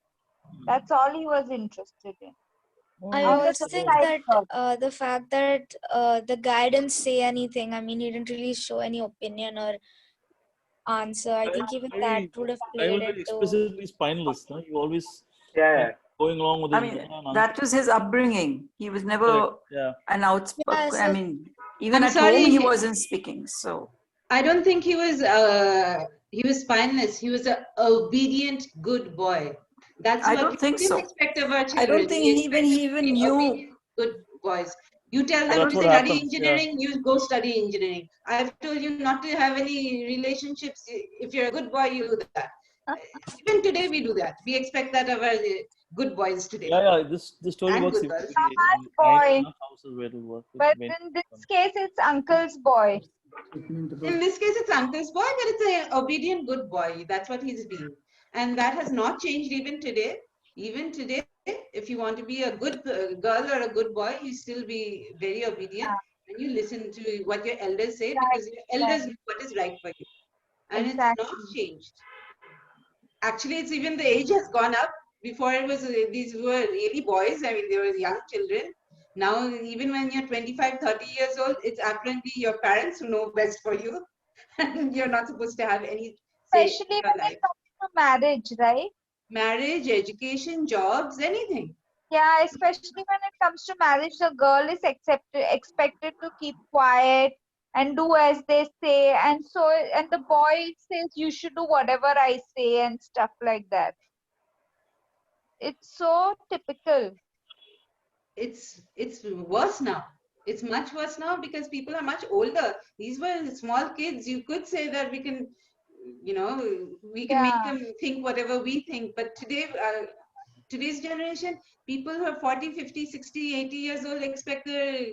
That's all he was interested in. I also think that the fact that the guy didn't say anything, I mean, he didn't really show any opinion or answer. I think even that would have I was played very into. explicitly spineless. No? You always going along with. I mean, that was his upbringing. He was never an outspoken. I mean, even at home he wasn't speaking. So I don't think he was spineless. He was an obedient, good boy. That's I what don't think so. Expect of our children. I don't think he even knew. Good boys. You tell them to study engineering, you go study engineering. I've told you not to have any relationships. If you're a good boy, you do that. Even today we do that. We expect that of our good boys today. Yeah. This story and works. Boy. But in this case, it's uncle's boy. In this case, it's uncle's boy, but it's an obedient good boy. That's what he's been. And that has not changed even today. Even today, if you want to be a good girl or a good boy, you still be very obedient and you listen to what your elders say because your elders know what is right for you. And it's not changed. Actually, it's even the age has gone up. Before it was, these were really boys. I mean, they were young children. Now, even when you're 25, 30 years old, it's apparently your parents who know best for you. And you're not supposed to have any say Especially in your when life. it comes to marriage, right? Marriage, education, jobs, anything. Yeah, especially when it comes to marriage, the girl is expected to keep quiet and do as they say. And the boy says, you should do whatever I say and stuff like that. It's so typical. It's worse now. It's much worse now because people are much older. These were small kids. You could say that we can, you know, we can make them think whatever we think. But today, today's generation, people who are 40, 50, 60, 80 years old expect their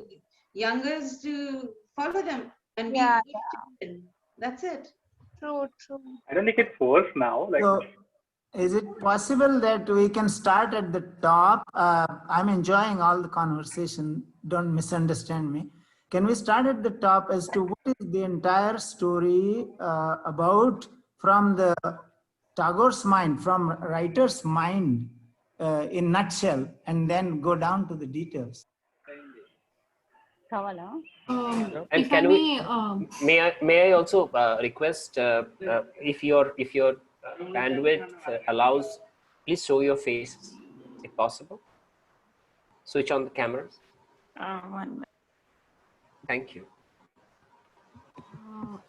youngers to follow them and be good children. That's it. True, true. I don't think it's worse now. Like, so, is it possible that we can start at the top? I'm enjoying all the conversation. Don't misunderstand me. Can we start at the top as to what is the entire story about from the Tagore's mind, from writer's mind in nutshell, and then go down to the details? And can may I also request if your bandwidth allows, please show your faces if possible. Switch on the cameras. 1 minute. Thank you.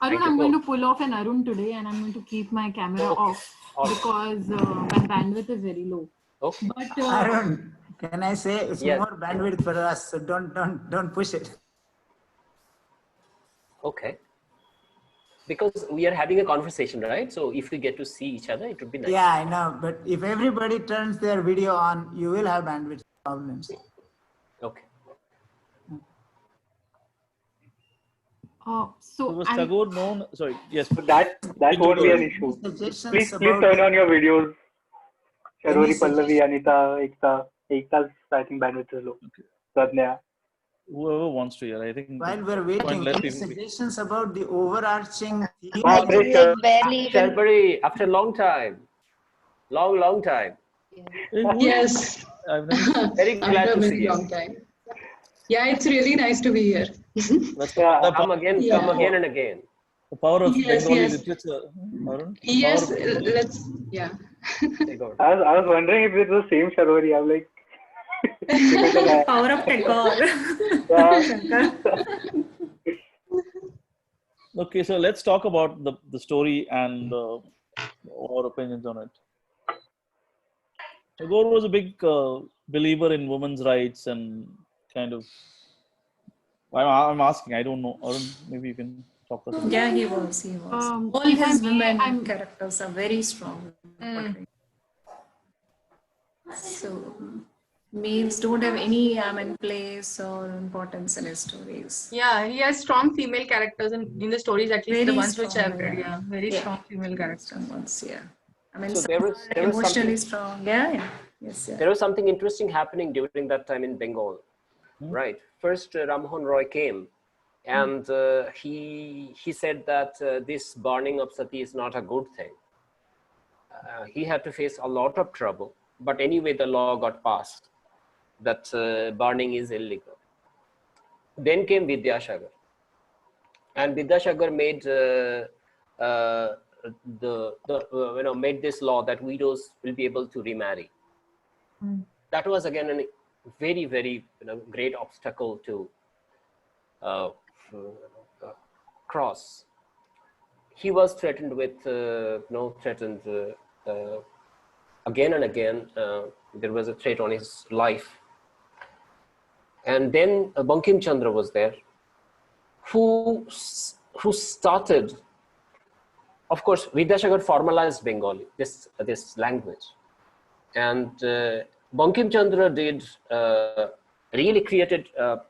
Arun, I'm going to pull off an Arun today, and I'm going to keep my camera off because my bandwidth is very low. Okay. But Arun, can I say it's more bandwidth for us, so don't push it. Okay. Because we are having a conversation, right? So if we get to see each other, it would be nice. Yeah, I know. But if everybody turns their video on, you will have bandwidth problems. Okay. So was Tagore known? Sorry, yes. So that won't be an issue. Please turn on your videos. Sharori, Pallavi, Anita, Ekta's I think bandwidth is low. Pradnya. Whoever wants to hear, I think. While we're waiting, any suggestions about the overarching theme? Sharpari, after a long time. Long time. Yes. Very glad to see you. Long time. Yeah, it's really nice to be here. Come again and again. The power of Bengali yes. literature. Arun? Yes, let's, yeah. I was wondering if it's the same Sharori. I'm like, Power of Tagore. Okay, so let's talk about the story and our opinions on it. Tagore was a big believer in women's rights and kind of. I'm asking. I don't know. Arun, maybe you can talk us about it. Yeah, he was. All his women characters are very strong. So males don't have any place or importance in his stories. Yeah, he has strong female characters in the stories, at least Very the ones which strong, I've read. Yeah, very strong female characters. Ones, yeah. I mean, So there was emotionally strong. Yeah. Yes, yeah. There was something interesting happening during that time in Bengal, right? First, Rammohn Roy came, and he said that this burning of Sati is not a good thing. He had to face a lot of trouble, but anyway, the law got passed that burning is illegal. Then came Vidyasagar, and Vidyasagar made made this law that widows will be able to remarry. That was again a very, very great obstacle to cross. He was threatened with again and again. There was a threat on his life. And then Bankim Chandra was there, who started. Of course, Vidyasagar formalized Bengali, this language, and Bankim Chandra did really created a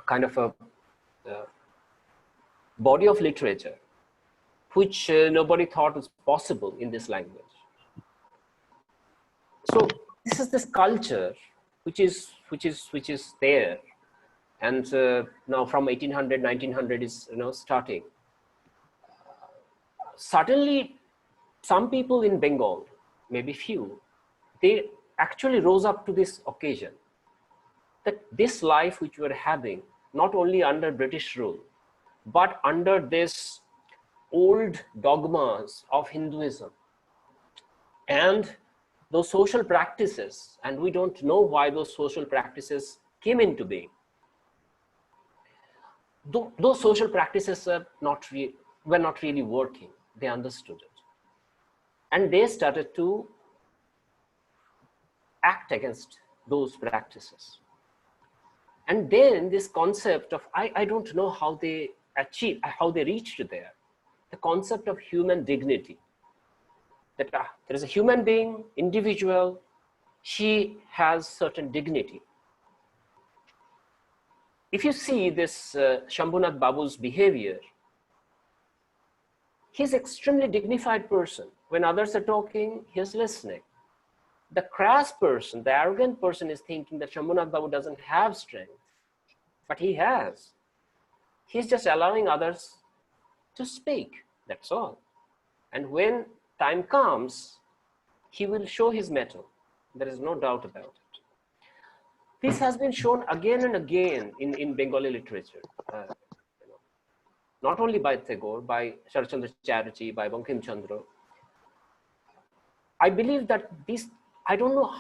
kind of a body of literature which nobody thought was possible in this language. So this is this culture which is there, and now from 1800, 1900 is starting. Suddenly, some people in Bengal, maybe few, they actually rose up to this occasion. That this life which we are having, not only under British rule, but under this old dogmas of Hinduism and those social practices, and we don't know why those social practices came into being. Those social practices were not really working. They understood it, and they started to act against those practices. And then this concept of, I don't know how they reached there, the concept of human dignity. That there is a human being, individual, she has certain dignity. If you see this Shambhunath Babu's behavior, he's extremely dignified person. When others are talking, he's listening. The crass person, the arrogant person is thinking that Shambhunath Babu doesn't have strength, but he has. He's just allowing others to speak, that's all. And when time comes, he will show his mettle. There is no doubt about it. This has been shown again and again in Bengali literature. Not only by Tagore, by Sharachandra Chatterjee, by Bankim Chandra. I believe that this, I don't know,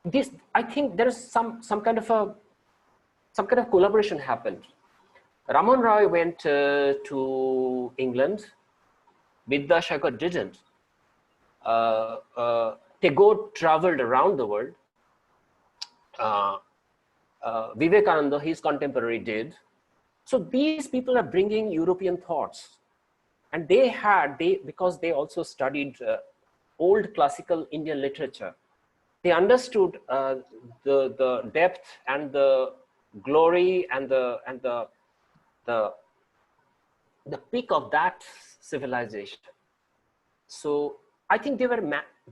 this, I think there is some kind of collaboration happened. Raman Roy went to England, Vidyashankar didn't. Tagore traveled around the world. Vivekananda, his contemporary, did. So these people are bringing European thoughts, and because they also studied old classical Indian literature, they understood the depth and the glory and the peak of that civilization. So I think they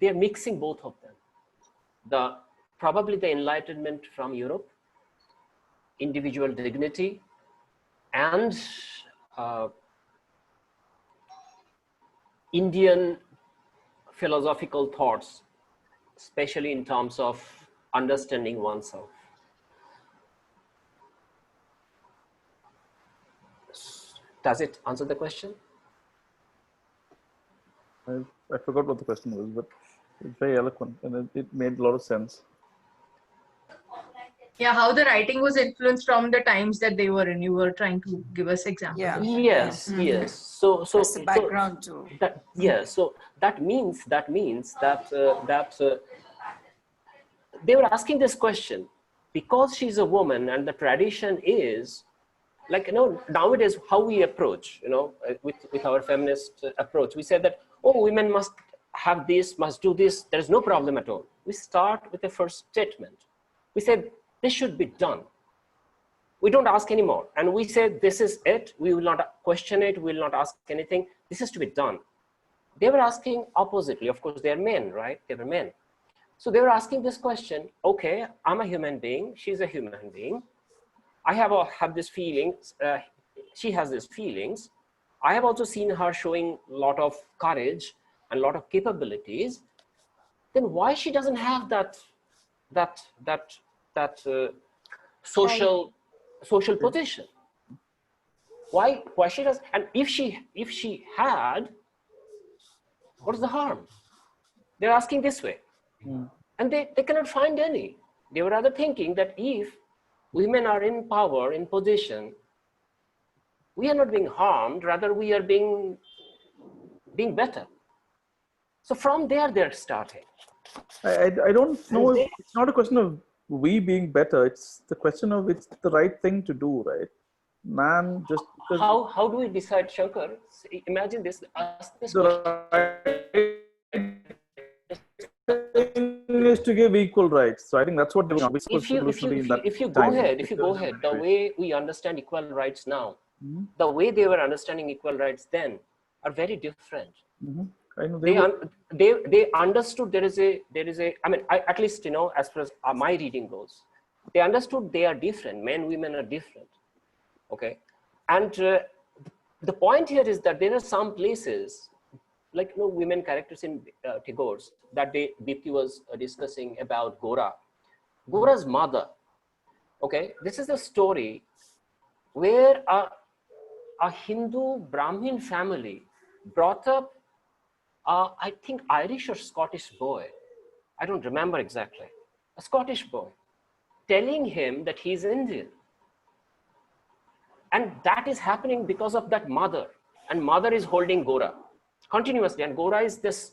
are mixing both of them. Probably the Enlightenment from Europe, individual dignity, and Indian philosophical thoughts, especially in terms of understanding oneself. Does it answer the question? I forgot what the question was, but it's very eloquent and it made a lot of sense. Yeah, how the writing was influenced from the times that they were in. You were trying to give us examples. Yeah. Yes, yes. So that's the background too. So that means that they were asking this question because she's a woman, and the tradition is like, nowadays how we approach, with our feminist approach, we say that, oh, women must have this, must do this. There's no problem at all. We start with the first statement. We say, this should be done. We don't ask anymore. And we say, this is it. We will not question it. We will not ask anything. This is to be done. They were asking oppositely. Of course, they're men, right? They were men. So they were asking this question, okay, I'm a human being. She's a human being. I have these feelings. She has these feelings. I have also seen her showing a lot of courage and a lot of capabilities. Then why she doesn't have that social position? Why she does? And if she had, what's the harm? They're asking this way, and they cannot find any. They were rather thinking that if women are in power, in position, we are not being harmed, rather we are being better. So from there they're starting. I don't know. It's not a question of we being better. It's the question of it's the right thing to do, right? Man, just because how do we decide, Shankar? Imagine this. Ask this is to give equal rights. So I think that's what they want. If you go ahead, the way we understand equal rights now, the way they were understanding equal rights then are very different. I know they understood there is a I mean, at least as far as my reading goes, they understood they are different. Men, women are different. Okay, and the point here is that there are some places, like women characters in Tagore's that Dipti was discussing about Gora's mother. Okay, this is a story where a Hindu Brahmin family brought up I think Irish or Scottish boy, I don't remember exactly, a Scottish boy, telling him that he's Indian. And that is happening because of that mother, and mother is holding Gora continuously, and Gora is this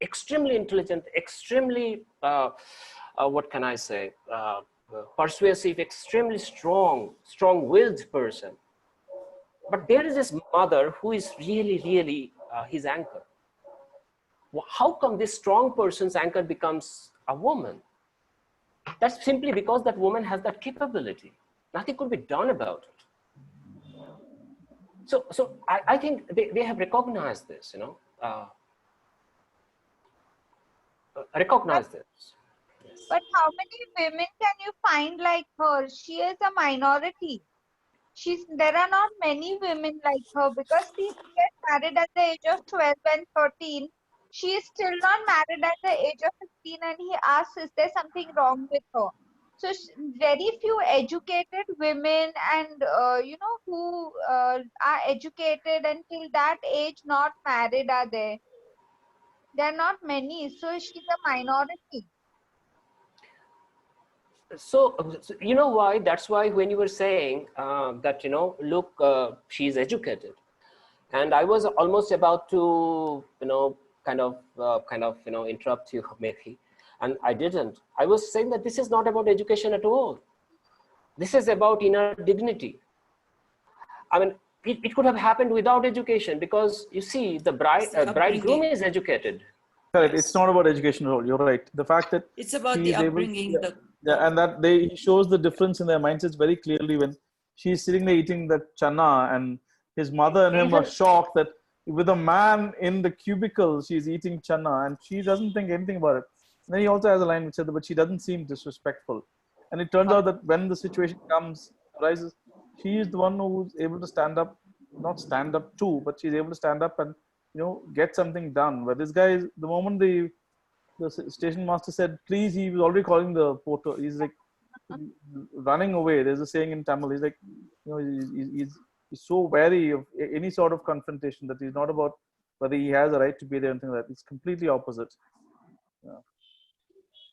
extremely intelligent, extremely what can I say, persuasive, extremely strong-willed person. But there is this mother who is really his anchor. How come this strong person's anchor becomes a woman? That's simply because that woman has that capability. Nothing could be done about it. So I think they have recognized this, recognize this. But how many women can you find like her? She is a minority. There are not many women like her, because she gets married at the age of 12 and 13. She is still not married at the age of 15, and he asks, is there something wrong with her? So very few educated women and who are educated until that age not married are there. There are not many. So she's a minority. So you know why? That's why when you were saying that, look, she's educated, and I was almost about to, kind of, interrupt you maybe, and I didn't. I was saying that this is not about education at all. This is about inner dignity. I mean, it could have happened without education, because you see, the bridegroom is educated. Correct. It's not about education at all. You're right. The fact that it's about the upbringing. And that he shows the difference in their mindsets very clearly when she's sitting there eating that chana, and his mother and him are shocked that with a man in the cubicle, she's eating chana, and she doesn't think anything about it. And then he also has a line which said, but she doesn't seem disrespectful. And it turns out that when the situation arises, she is the one who's able to stand up, not stand up too, but she's able to stand up and, get something done. Where this guy is, the moment the station master said, please, he was already calling the porter. He's like running away. There's a saying in Tamil. He's like, he's so wary of any sort of confrontation that he's not about whether he has a right to be there and things like that. It's completely opposite. Yeah.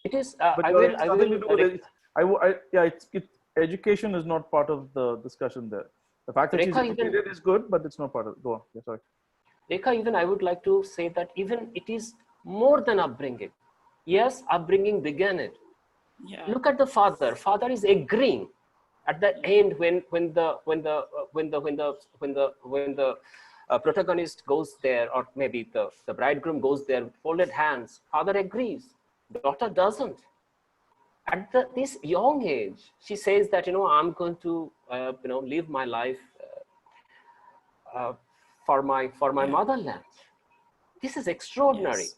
It is. Education is not part of the discussion there. The fact that she's educated is good, but it's not part of it. Go on. Yeah, sorry. Rekha, even I would like to say that even it is more than upbringing. Yes, upbringing began it. Yeah. Look at the father. Father is agreeing at the end when the protagonist goes there, or maybe the bridegroom goes there with folded hands. Father agrees. Daughter doesn't. At this young age, she says that I'm going to live my life for my motherland. This is extraordinary. Yes.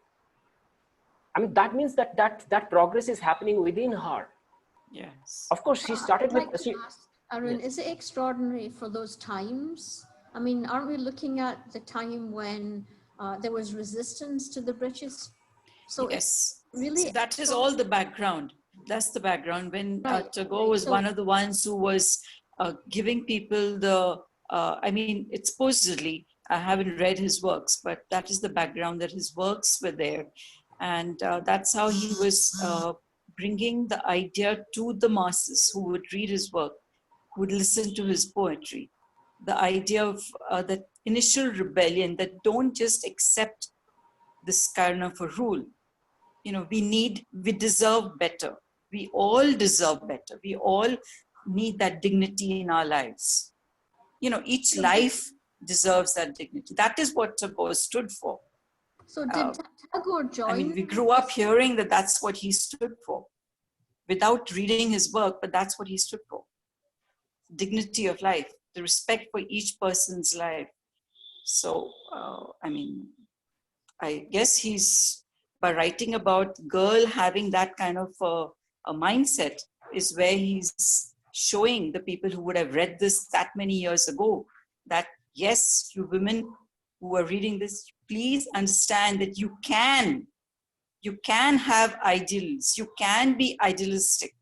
I mean, that means that progress is happening within her. Yes. Of course, she started with. Arun, is it extraordinary for those times? I mean, aren't we looking at the time when there was resistance to the British? So yes, really, so that is all the background. That's the background. When Tagore was one of the ones who was giving people the. I mean, it's supposedly. I haven't read his works, but that is the background, that his works were there. And that's how he was bringing the idea to the masses who would read his work, who would listen to his poetry. The idea of that initial rebellion, that don't just accept this kind of a rule. We deserve better. We all deserve better. We all need that dignity in our lives. Each life deserves that dignity. That is what Tagore stood for. So did Tagore join? I mean, we grew up hearing that that's what he stood for, without reading his work, but that's what he stood for. Dignity of life, the respect for each person's life. So, I mean, I guess he's, by writing about girl having that kind of a mindset, is where he's showing the people who would have read this that many years ago that, yes, you women who are reading this, please understand that you can have ideals, you can be idealistic.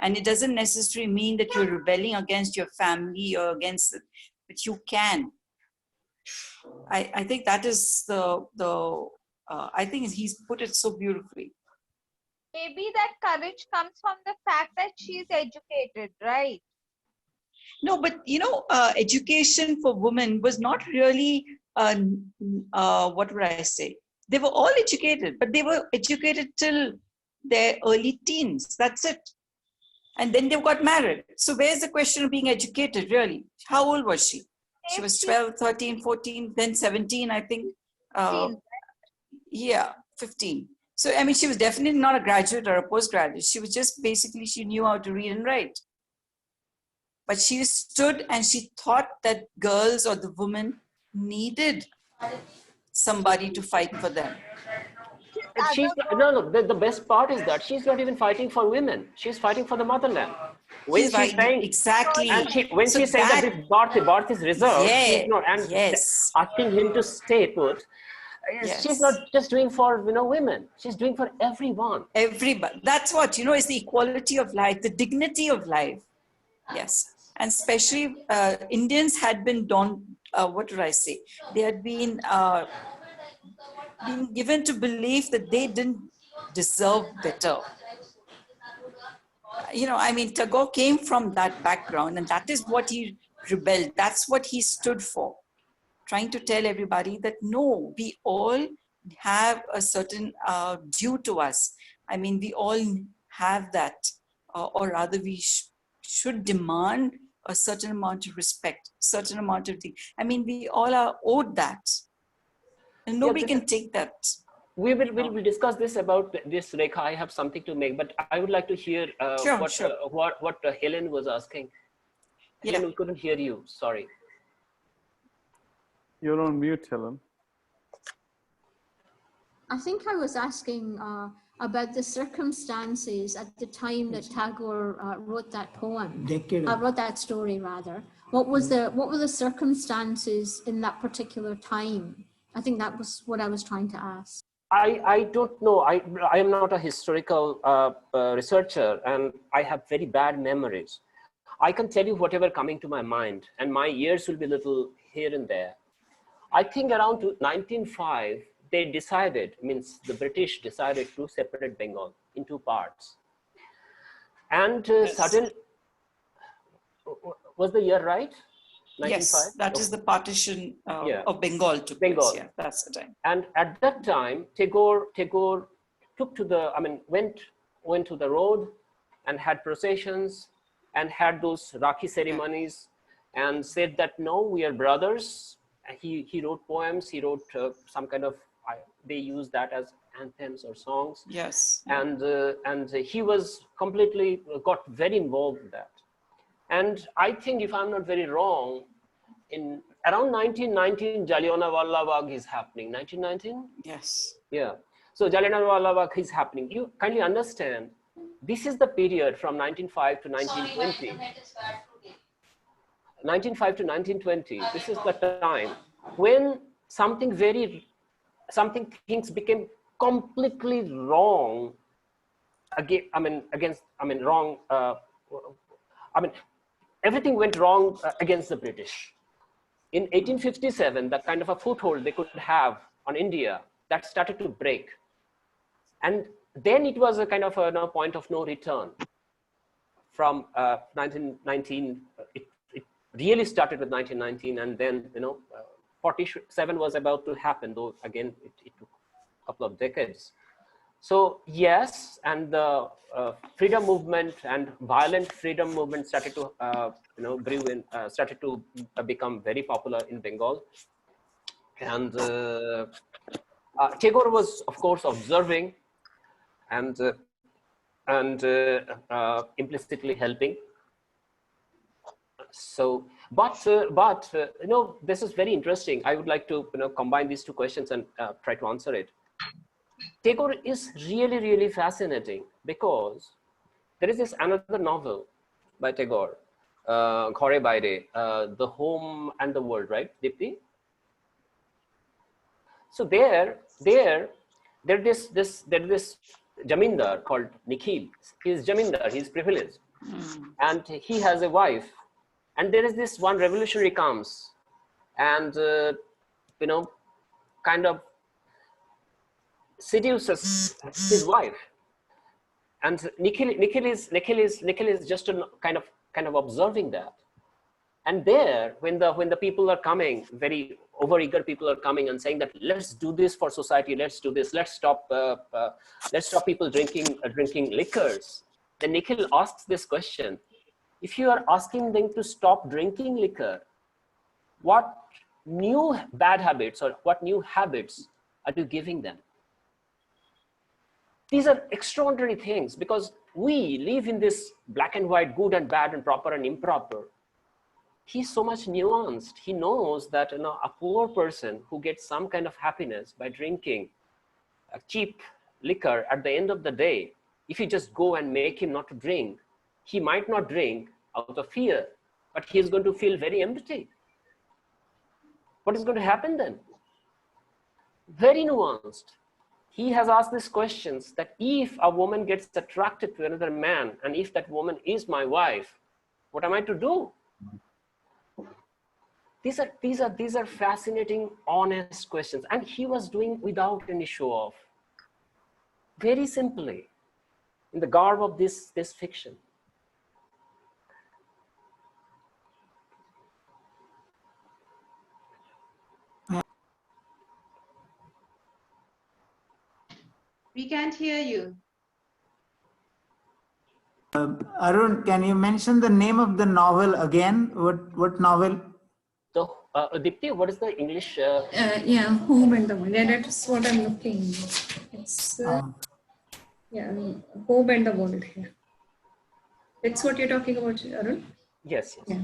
And it doesn't necessarily mean that you're rebelling against your family or against it, but you can. I think that is I think he's put it so beautifully. Maybe that courage comes from the fact that she's educated, right? No, but education for women was not really, what would I say? They were all educated, but they were educated till their early teens. That's it. And then they got married. So where's the question of being educated, really? How old was she? She was 12, 13, 14, then 17, I think. 15. So, I mean, she was definitely not a graduate or a postgraduate. She was just basically, she knew how to read and write. But she stood and she thought that girls or the women needed somebody to fight for them. She's no. The best part is that she's not even fighting for women. She's fighting for the motherland. When she's saying exactly, and when she's saying that this birth is reserved, she's not, and asking him to stay put. She's not just doing for women. She's doing for everyone. Everybody. That's what is the equality of life, the dignity of life. Yes, and especially Indians had been what did I say? They had been given to believe that they didn't deserve better. I mean, Tagore came from that background, and that is what he rebelled. That's what he stood for. Trying to tell everybody that no, we all have a certain due to us. I mean, we all have that, or rather we should demand a certain amount of respect, certain amount of thing. I mean, we all are owed that. And nobody can take that. We will discuss this about this, Rekha. I have something to make, but I would like to hear what Helen was asking. Helen, we couldn't hear you. Sorry. You're on mute, Helen. I think I was asking about the circumstances at the time that Tagore wrote that poem. Wrote that story, rather. What were the circumstances in that particular time? I think that was what I was trying to ask. I don't know. I am not a historical researcher, and I have very bad memories. I can tell you whatever coming to my mind, and my ears will be a little here and there. I think around 1905, they decided, means the British decided to separate Bengal in two parts. And suddenly, was the year right? Yes, that is the partition of Bengal to Bengal. Yeah, that's the time. And at that time, Tagore took to the, went to the road and had processions and had those Rakhi ceremonies and said that no, we are brothers. He wrote poems. He wrote some kind of, they use that as anthems or songs. Yes. And he was completely got very involved with that. And I think, if I'm not very wrong, in around 1919, Jallianwala Bagh is happening. 1919? Yes. Yeah. So Jallianwala Bagh is happening. You kindly understand, this is the period from 1905 to 1920. 1905 to 1920, this is the time when things became completely wrong. Everything went wrong against the British. In 1857, the kind of a foothold they could have on India, that started to break. And then it was a kind of a point of no return. From 1919, it really started with 1919, and then 47 was about to happen, though again it took a couple of decades. So yes, and the freedom movement and violent freedom movement started to brew in, started to become very popular in Bengal. And Tagore was, of course, observing and implicitly helping. So, but this is very interesting. I would like to combine these two questions and try to answer it. Tagore is really, really fascinating because there is this another novel by Tagore, Ghore Baire, The Home and the World, right, Dipti? So there is this Jamindar called Nikhil. He's Jamindar, he's privileged. And he has a wife. And there is this one revolutionary comes and, kind of seduces his wife. And Nikhil is just kind of observing that. And there, when the people are coming, very overeager people are coming and saying that let's do this for society, let's do this, let's stop people drinking liquors. then Nikhil asks this question: if you are asking them to stop drinking liquor, what new bad habits or what new habits are you giving them? These are extraordinary things, because we live in this black and white, good and bad and proper and improper. He's so much nuanced. He knows that a poor person who gets some kind of happiness by drinking a cheap liquor, at the end of the day, if you just go and make him not to drink, he might not drink out of fear, but he's going to feel very empty. What is going to happen then? Very nuanced. He has asked these questions, that if a woman gets attracted to another man, and if that woman is my wife, what am I to do? These are fascinating, honest questions. And he was doing without any show off. Very simply, in the garb of this fiction. We can't hear you. Arun, can you mention the name of the novel again? What novel? So, Dipti, what is the English? Yeah, Home and the World. Yeah, that's what I'm looking. It's yeah, Home and the World. Yeah. That's what you're talking about, Arun? Yes. Yeah.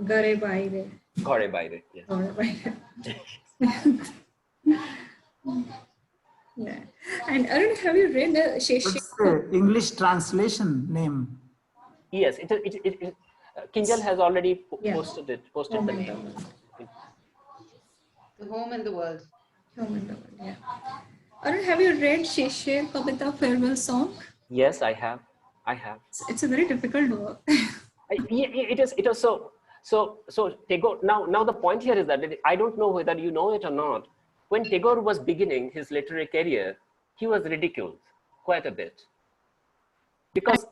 Gare Baire. Gare Baire, yes. Gare Baire. Yeah. And Arun, have you read the What's the English translation name? Yes, Kinjal has already posted the name. The Home and the World. Home and the World, yeah. Arun, have you read Sheshe Kavita Farewell Song? Yes, I have. It's a very difficult work. It is so Tagore, now the point here is that I don't know whether you know it or not. When Tagore was beginning his literary career, he was ridiculed quite a bit, because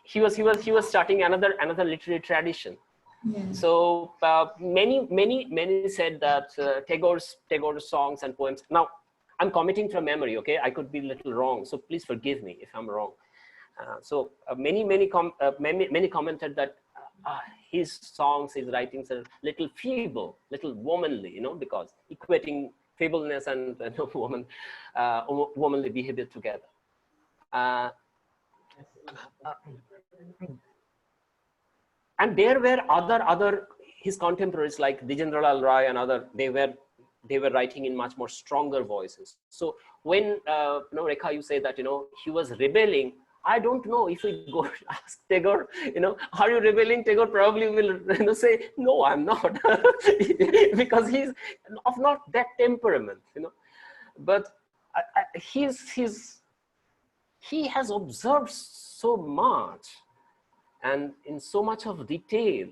he was starting another literary tradition. Yeah. So many said that Tagore's songs and poems. Now I'm commenting from memory, okay? I could be a little wrong, so please forgive me if I'm wrong. Many commented that his songs, his writings are little feeble, little womanly, because equating feebleness and womanly behavior together. And there were other his contemporaries like Dijendralal Rai and other. They were writing in much more stronger voices. So when Rekha, you say that he was rebelling, I don't know if we go ask Tagore, are you rebelling? Tagore probably will say, no, I'm not, because he's of not that temperament, But he has observed so much, and in so much of detail.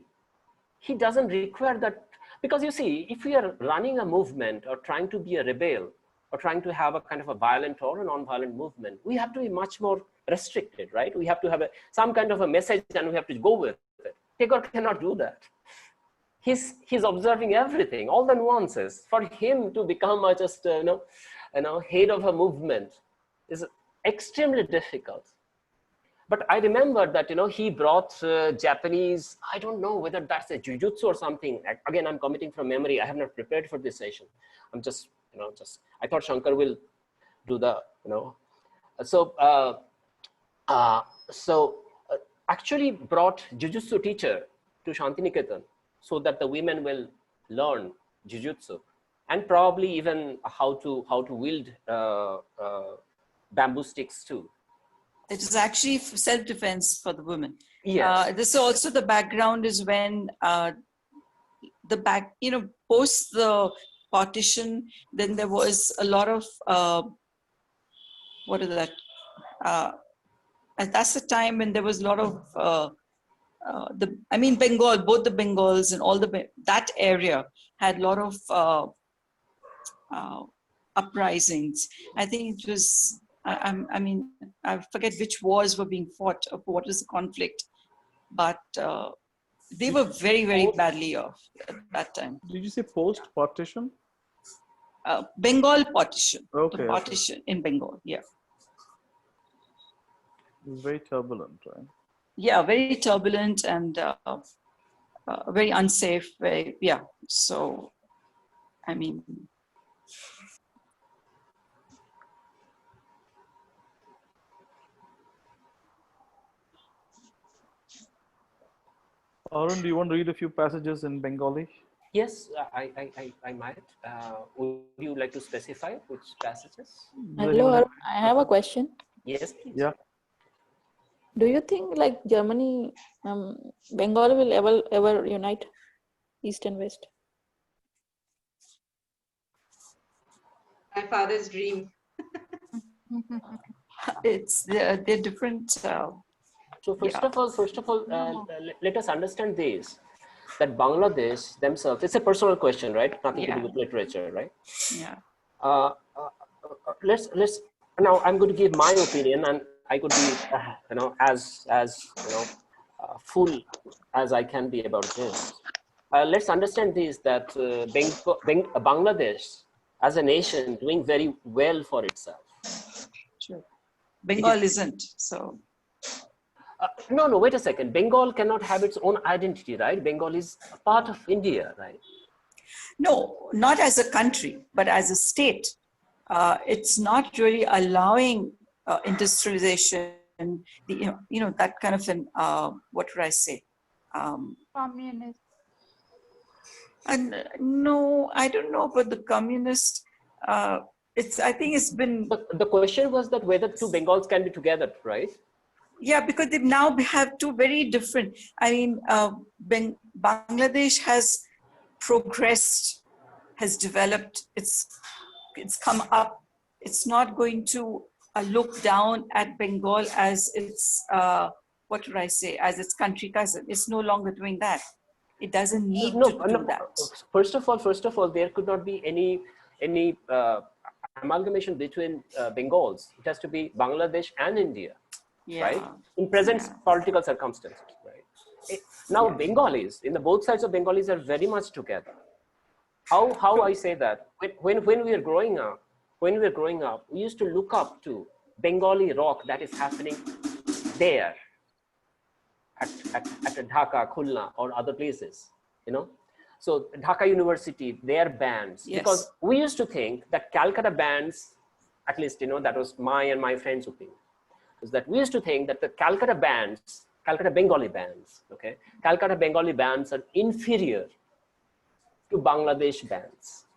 He doesn't require that, because you see, if we are running a movement or trying to be a rebel or trying to have a kind of a violent or a non-violent movement, we have to be much more restricted, right? We have to have some kind of a message and we have to go with it. Tagore cannot do that. He's observing everything, all the nuances. For him to become just head of a movement is extremely difficult. But I remember that he brought Japanese. I don't know whether that's a jujutsu or something. Again, I'm commenting from memory. I have not prepared for this session. I'm just I thought Shankar will do the actually brought jujutsu teacher to Shantiniketan so that the women will learn jujutsu and probably even how to wield bamboo sticks too. It is actually self-defense for the women. Yes. This also the background is when post the partition, then there was a lot of that's the time when there was a lot of Bengal, both the Bengals and all that area had a lot of uprisings. I think it was. I forget which wars were being fought, or what was the conflict, but they were very, very badly off at that time. Did you say post-partition? Bengal partition. Okay. The partition in Bengal, yeah. It was very turbulent, right? Yeah, very turbulent and very unsafe. Very, yeah. So, I mean. Arun, do you want to read a few passages in Bengali? Yes, I might. Would you like to specify which passages? Hello, Arun, I have a question. Yes, please. Yeah. Do you think like Germany, Bengal will ever unite East and West? My father's dream. They're different. So first of all, let us understand this, that Bangladesh themselves, it's a personal question, right? Nothing to do with literature, right? Yeah. Let's now I'm going to give my opinion, and I could be, as full as I can be about this. Let's understand this, that Bangladesh as a nation doing very well for itself. Sure. Bengal isn't, so. No, wait a second. Bengal cannot have its own identity, right? Bengal is a part of India, right? No, not as a country, but as a state. It's not really allowing industrialization, that kind of an, what would I say? Communist. And no, I don't know about the communist. I think it's been. But the question was that whether two Bengals can be together, right? Yeah, because they now have two very different. I mean, Bangladesh has progressed, has developed. It's come up. It's not going to look down at Bengal as its what would I say? As its country cousin. It's no longer doing that. It doesn't need to do that. First of all, there could not be any amalgamation between Bengals. It has to be Bangladesh and India, right? In present political circumstances, right? Now Bengalis, in the both sides of Bengalis are very much together. How I say that? When we were growing up, we used to look up to Bengali rock that is happening there. At Dhaka, Khulna, or other places, So Dhaka University, their bands, because we used to think that Calcutta bands, at least, that was my and my friends' opinion, is that we used to think that the Calcutta Bengali bands, Calcutta Bengali bands are inferior to Bangladesh bands.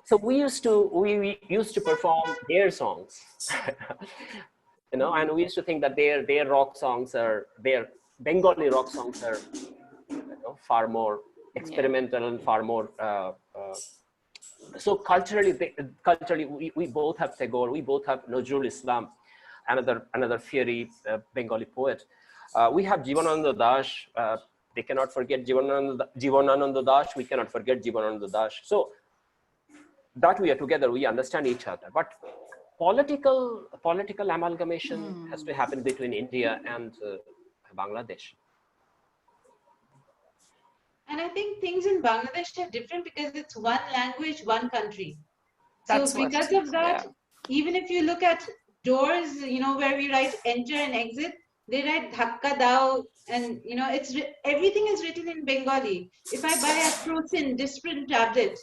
So we used to perform their songs, and we used to think that their rock songs their Bengali rock songs are far more experimental and far more. So culturally, we both have Tagore, we both have Nazrul Islam, another fiery Bengali poet. We have Jivanananda Das. They cannot forget Jivanananda Das. We cannot forget Jivanananda Das. So that we are together, we understand each other. But political amalgamation has to happen between India and Bangladesh. And I think things in Bangladesh are different because it's one language, one country. That's so because of that, even if you look at doors, where we write enter and exit, they write dhakka dao, and everything is written in Bengali. If I buy a Prosin Disprin tablet,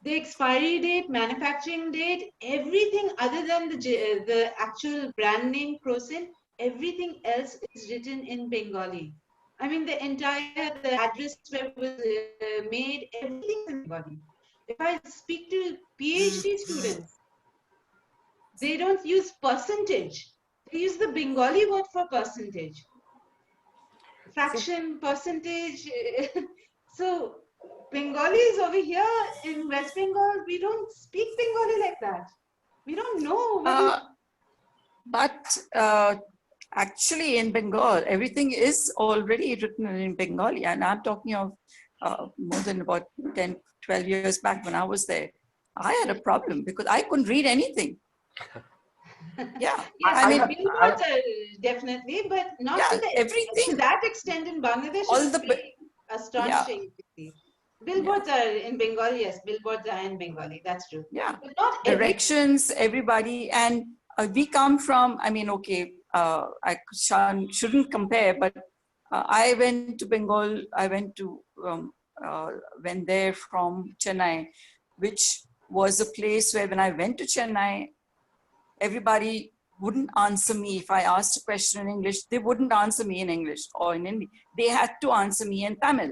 the expiry date, manufacturing date, everything other than the actual brand name Prosin, everything else is written in Bengali. I mean, the address where it was made, everything is in Bengali. If I speak to PhD students, they don't use percentage. They use the Bengali word for percentage. Fraction, percentage. So Bengalis over here in West Bengal, we don't speak Bengali like that. We don't know. But actually in Bengal, everything is already written in Bengali. And I'm talking of more than about 10, 12 years back when I was there. I had a problem because I couldn't read anything. I mean, billboards are definitely, but not everything to that extent in Bangladesh. All the astonishing. Billboards are in Bengali, yes. Billboards are in Bengali, that's true. Yeah, but not directions, everybody, and we come from. I mean, okay, I shouldn't compare, but I went to Bengal. I went there from Chennai, which was a place where when I went to Chennai, everybody wouldn't answer me. If I asked a question in English, they wouldn't answer me in English or in Hindi. They had to answer me in Tamil.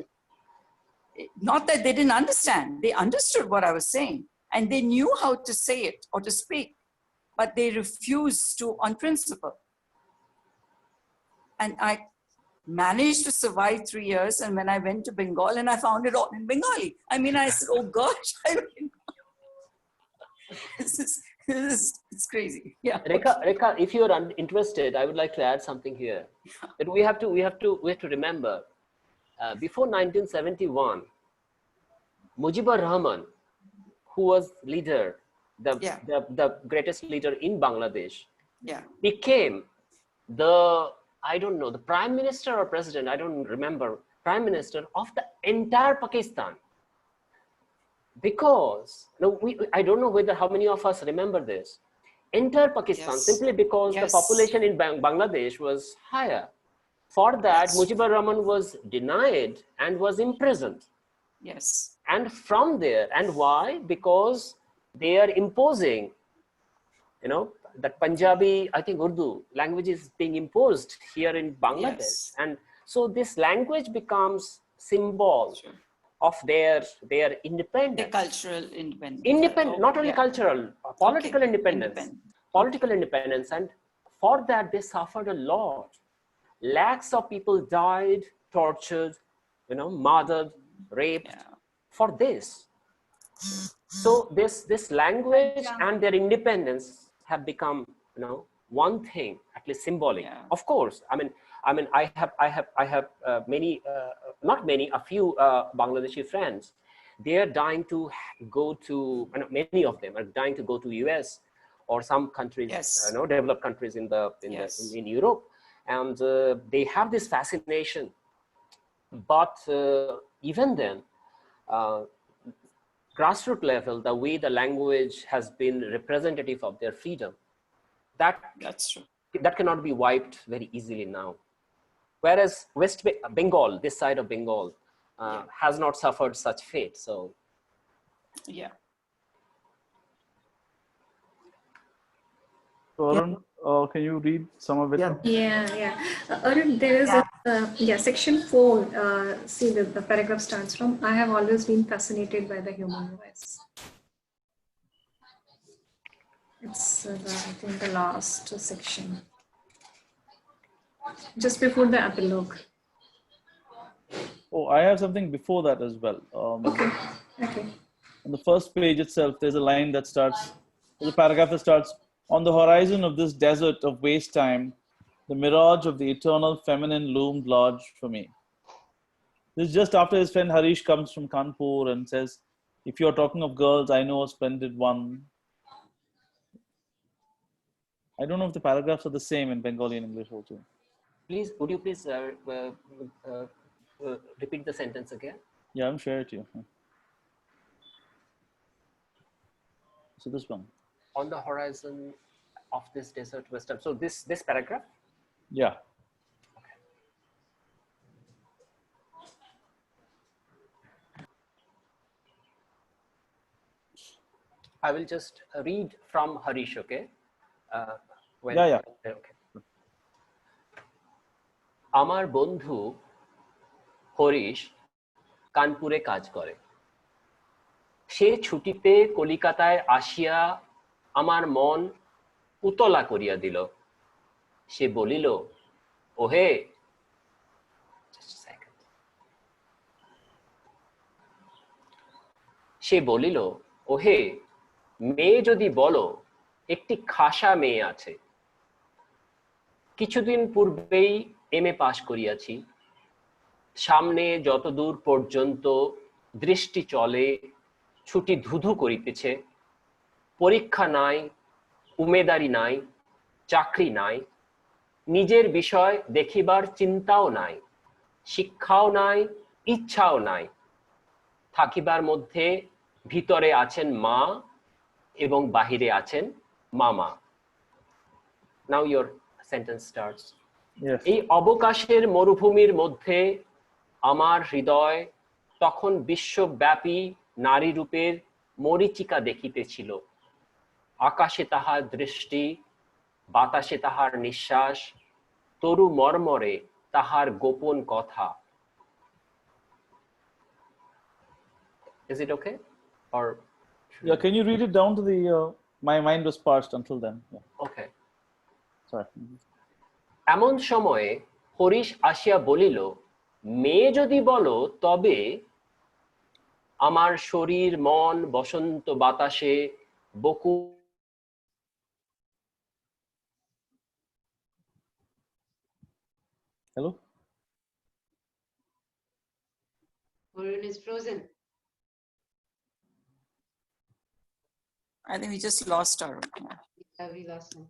Not that they didn't understand. They understood what I was saying and they knew how to say it or to speak, but they refused to on principle. And I managed to survive 3 years. And when I went to Bengal and I found it all in Bengali. I mean, I said, oh gosh, I mean, it's crazy. Yeah. Rekha, if you're interested, I would like to add something here. That we have to remember, before 1971, Mujibur Rahman, who was leader, the greatest leader in Bangladesh, became the, I don't know, the prime minister or president, I don't remember, prime minister of the entire Pakistan. Because, I don't know whether how many of us remember this, entire Pakistan, simply because the population in Bangladesh was higher. For that, Mujibur Rahman was denied and was imprisoned. Yes. And from there, and why? Because they are imposing, that Punjabi, I think Urdu language is being imposed here in Bangladesh. Yes. And so this language becomes symbol of their independence. Their cultural independence. Not only cultural, political independence. Political independence. And for that, they suffered a lot. Lakhs of people died, tortured, murdered, raped for this. So this language and their independence have become, one thing, at least symbolic. Of course, I mean, I have many, not many, a few Bangladeshi friends. They are dying to go to, many of them are dying to go to US or some countries, developed countries in Europe, and they have this fascination. But even then, grassroots level, the way the language has been representative of their freedom, that's true. That cannot be wiped very easily now. Whereas West Bengal, this side of Bengal, has not suffered such fate. So, yeah. So Arun, can you read some of it? Yeah. Arun, there is section 4. See, the paragraph starts from, I have always been fascinated by the human voice. It's, I think, the last section. Just before the epilogue. Oh, I have something before that as well. Okay. On the first page itself, there's a line that starts, there's a paragraph that starts, on the horizon of this desert of waste time, the mirage of the eternal feminine loomed large for me. This is just after his friend Harish comes from Kanpur and says, if you're talking of girls, I know a splendid one. I don't know if the paragraphs are the same in Bengali and English also. Please, would you please repeat the sentence again? Yeah, I'm sure it to you. So this one. On the horizon of this desert western. So this paragraph? Yeah. Okay. I will just read from Harish, okay? Okay. আমার বন্ধু হরিশ কানপুরে কাজ করে। সে ছুটিতে কলিকাতায় আসিয়া আমার মন উতলা করিয়া দিল। সে বলিল, ওহে, সে বলিল, ওহে, মেয়ে যদি বলো, একটি খাসা মেয়ে আছে। কিছুদিন পূর্বেই এমএ পাশ করিয়াছি। সামনে যতদূর পর্যন্ত দৃষ্টি চলে, ছুটি ধুধু করিতেছে। পরীক্ষা নাই, উমেদারি নাই, চাকরি নাই, নিজের বিষয় দেখিবার চিন্তাও নাই, শিক্ষাও নাই, ইচ্ছাও নাই। থাকিবার মধ্যে ভিতরে আছেন মা এবং বাহিরে আছেন মামা। Now your sentence starts. Yes. এই অবকাশের মরুভূমির মধ্যে আমার হৃদয় তখন বিশ্বব্যাপী নারী রূপের মরীচিকা দেখিতেছিল। আকাশে তাহার দৃষ্টি, বাতাসে তাহার নিঃশ্বাস, তরু মর্মরে তাহার গোপন কথা। Is it okay? Or yeah, can you read it down to the? My mind was parsed until then. Yeah. Okay. Sorry. এমন সময়ে হরিশ আসিয়া বলিল, মেয়ে যদি বলো তবে আমার শরীর মন বসন্ত বাতাসে বকু। Hello? Varun is frozen. I think we just lost our. Yeah, we lost him.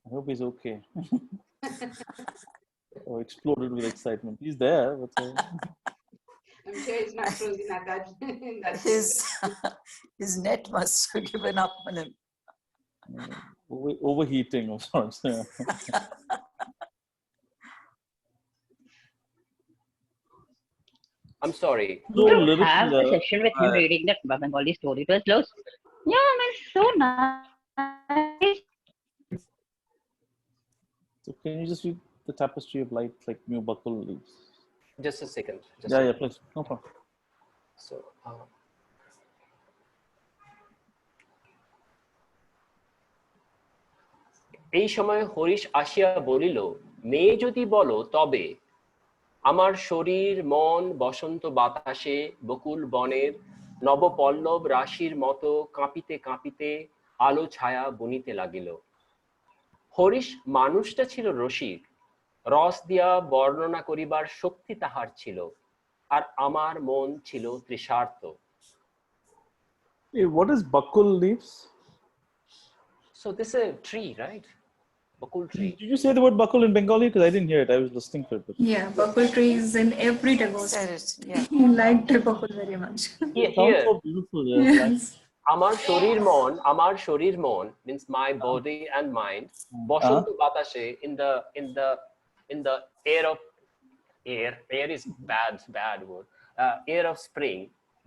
I hope he's okay. Or exploded with excitement. He's there, but I'm sure he's not frozen at that. His net must have given up on him. Overheating of sorts. Yeah. I'm sorry. You don't have a session with him reading that Bengali story. It was close. Yeah, man, so nice. So can you just read the tapestry of light like new buckle leaves? Just a second. Yeah, please. No problem. So, এই সময় হরিশ আসিয়া বলিল, মেয়ে যদি বলো তবে আমার শরীর মন বসন্ত বাতাসে বকুল বনের নবপল্লব রাশির মতো কাঁপিতে কাঁপিতে আলো ছায়া বনিতে লাগিল। হরিশ মানুষটা ছিল রসিক, রস দিয়া বর্ণনা করিবার শক্তি তাহার ছিল, আর আমার মন ছিল তৃষার্ত। What is buckle leaves? So this is a tree, right? Buckle tree. Did you say the word buckle in Bengali? Because I didn't hear it. I was listening to it. But... Yeah, buckle tree is in every Tagore. Yeah. He liked buckle very much. It sounds so beautiful. Yeah. Yes. আমার শরীর মন means my body and mind বসন্ত বাতাসে in the air is bad word, air of spring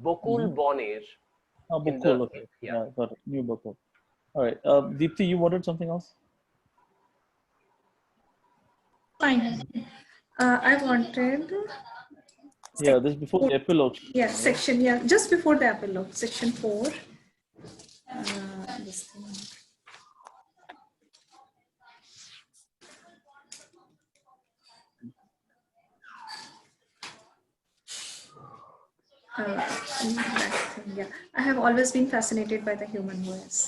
বকুল বনের Bukul, okay. Yeah, got it. New Bukul. All right. Deepti, you wanted something else? Fine. I wanted. Yeah, this before the epilogue. Yeah, section. Yeah, just before the epilogue, section 4. This thing. Yeah, I have always been fascinated by the human voice.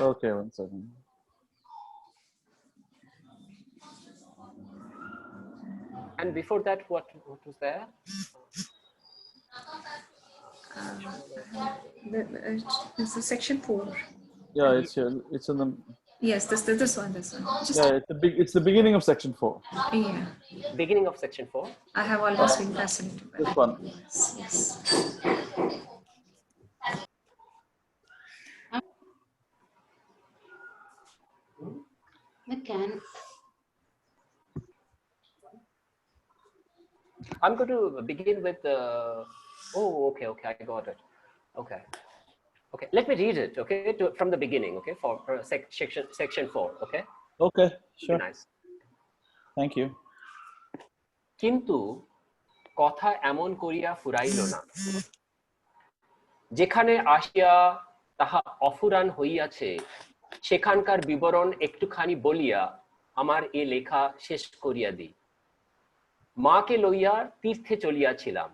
Okay, one second. And before that, what was there? This is section 4. Yeah, it's here. It's in the. Yes, this one. Just yeah, it's the beginning of section 4. Yeah. Beginning of section 4. I have always been fascinated by this one. Yes. I'm going to begin with okay, I got it. Okay, let me read it, okay, from the beginning, okay, for section 4, okay? Okay, sure. Nice. Thank you. কিন্তু কথা এমন করিয়া ফুরাইল না, যেখানে আসিয়া তাহা অফুরান হইয়াছে সেখানকার বিবরণ একটুখানি বলিয়া আমার এ লেখা শেষ করিয়া দিই। মাকে লইয়া তীর্থে চলিয়াছিলাম,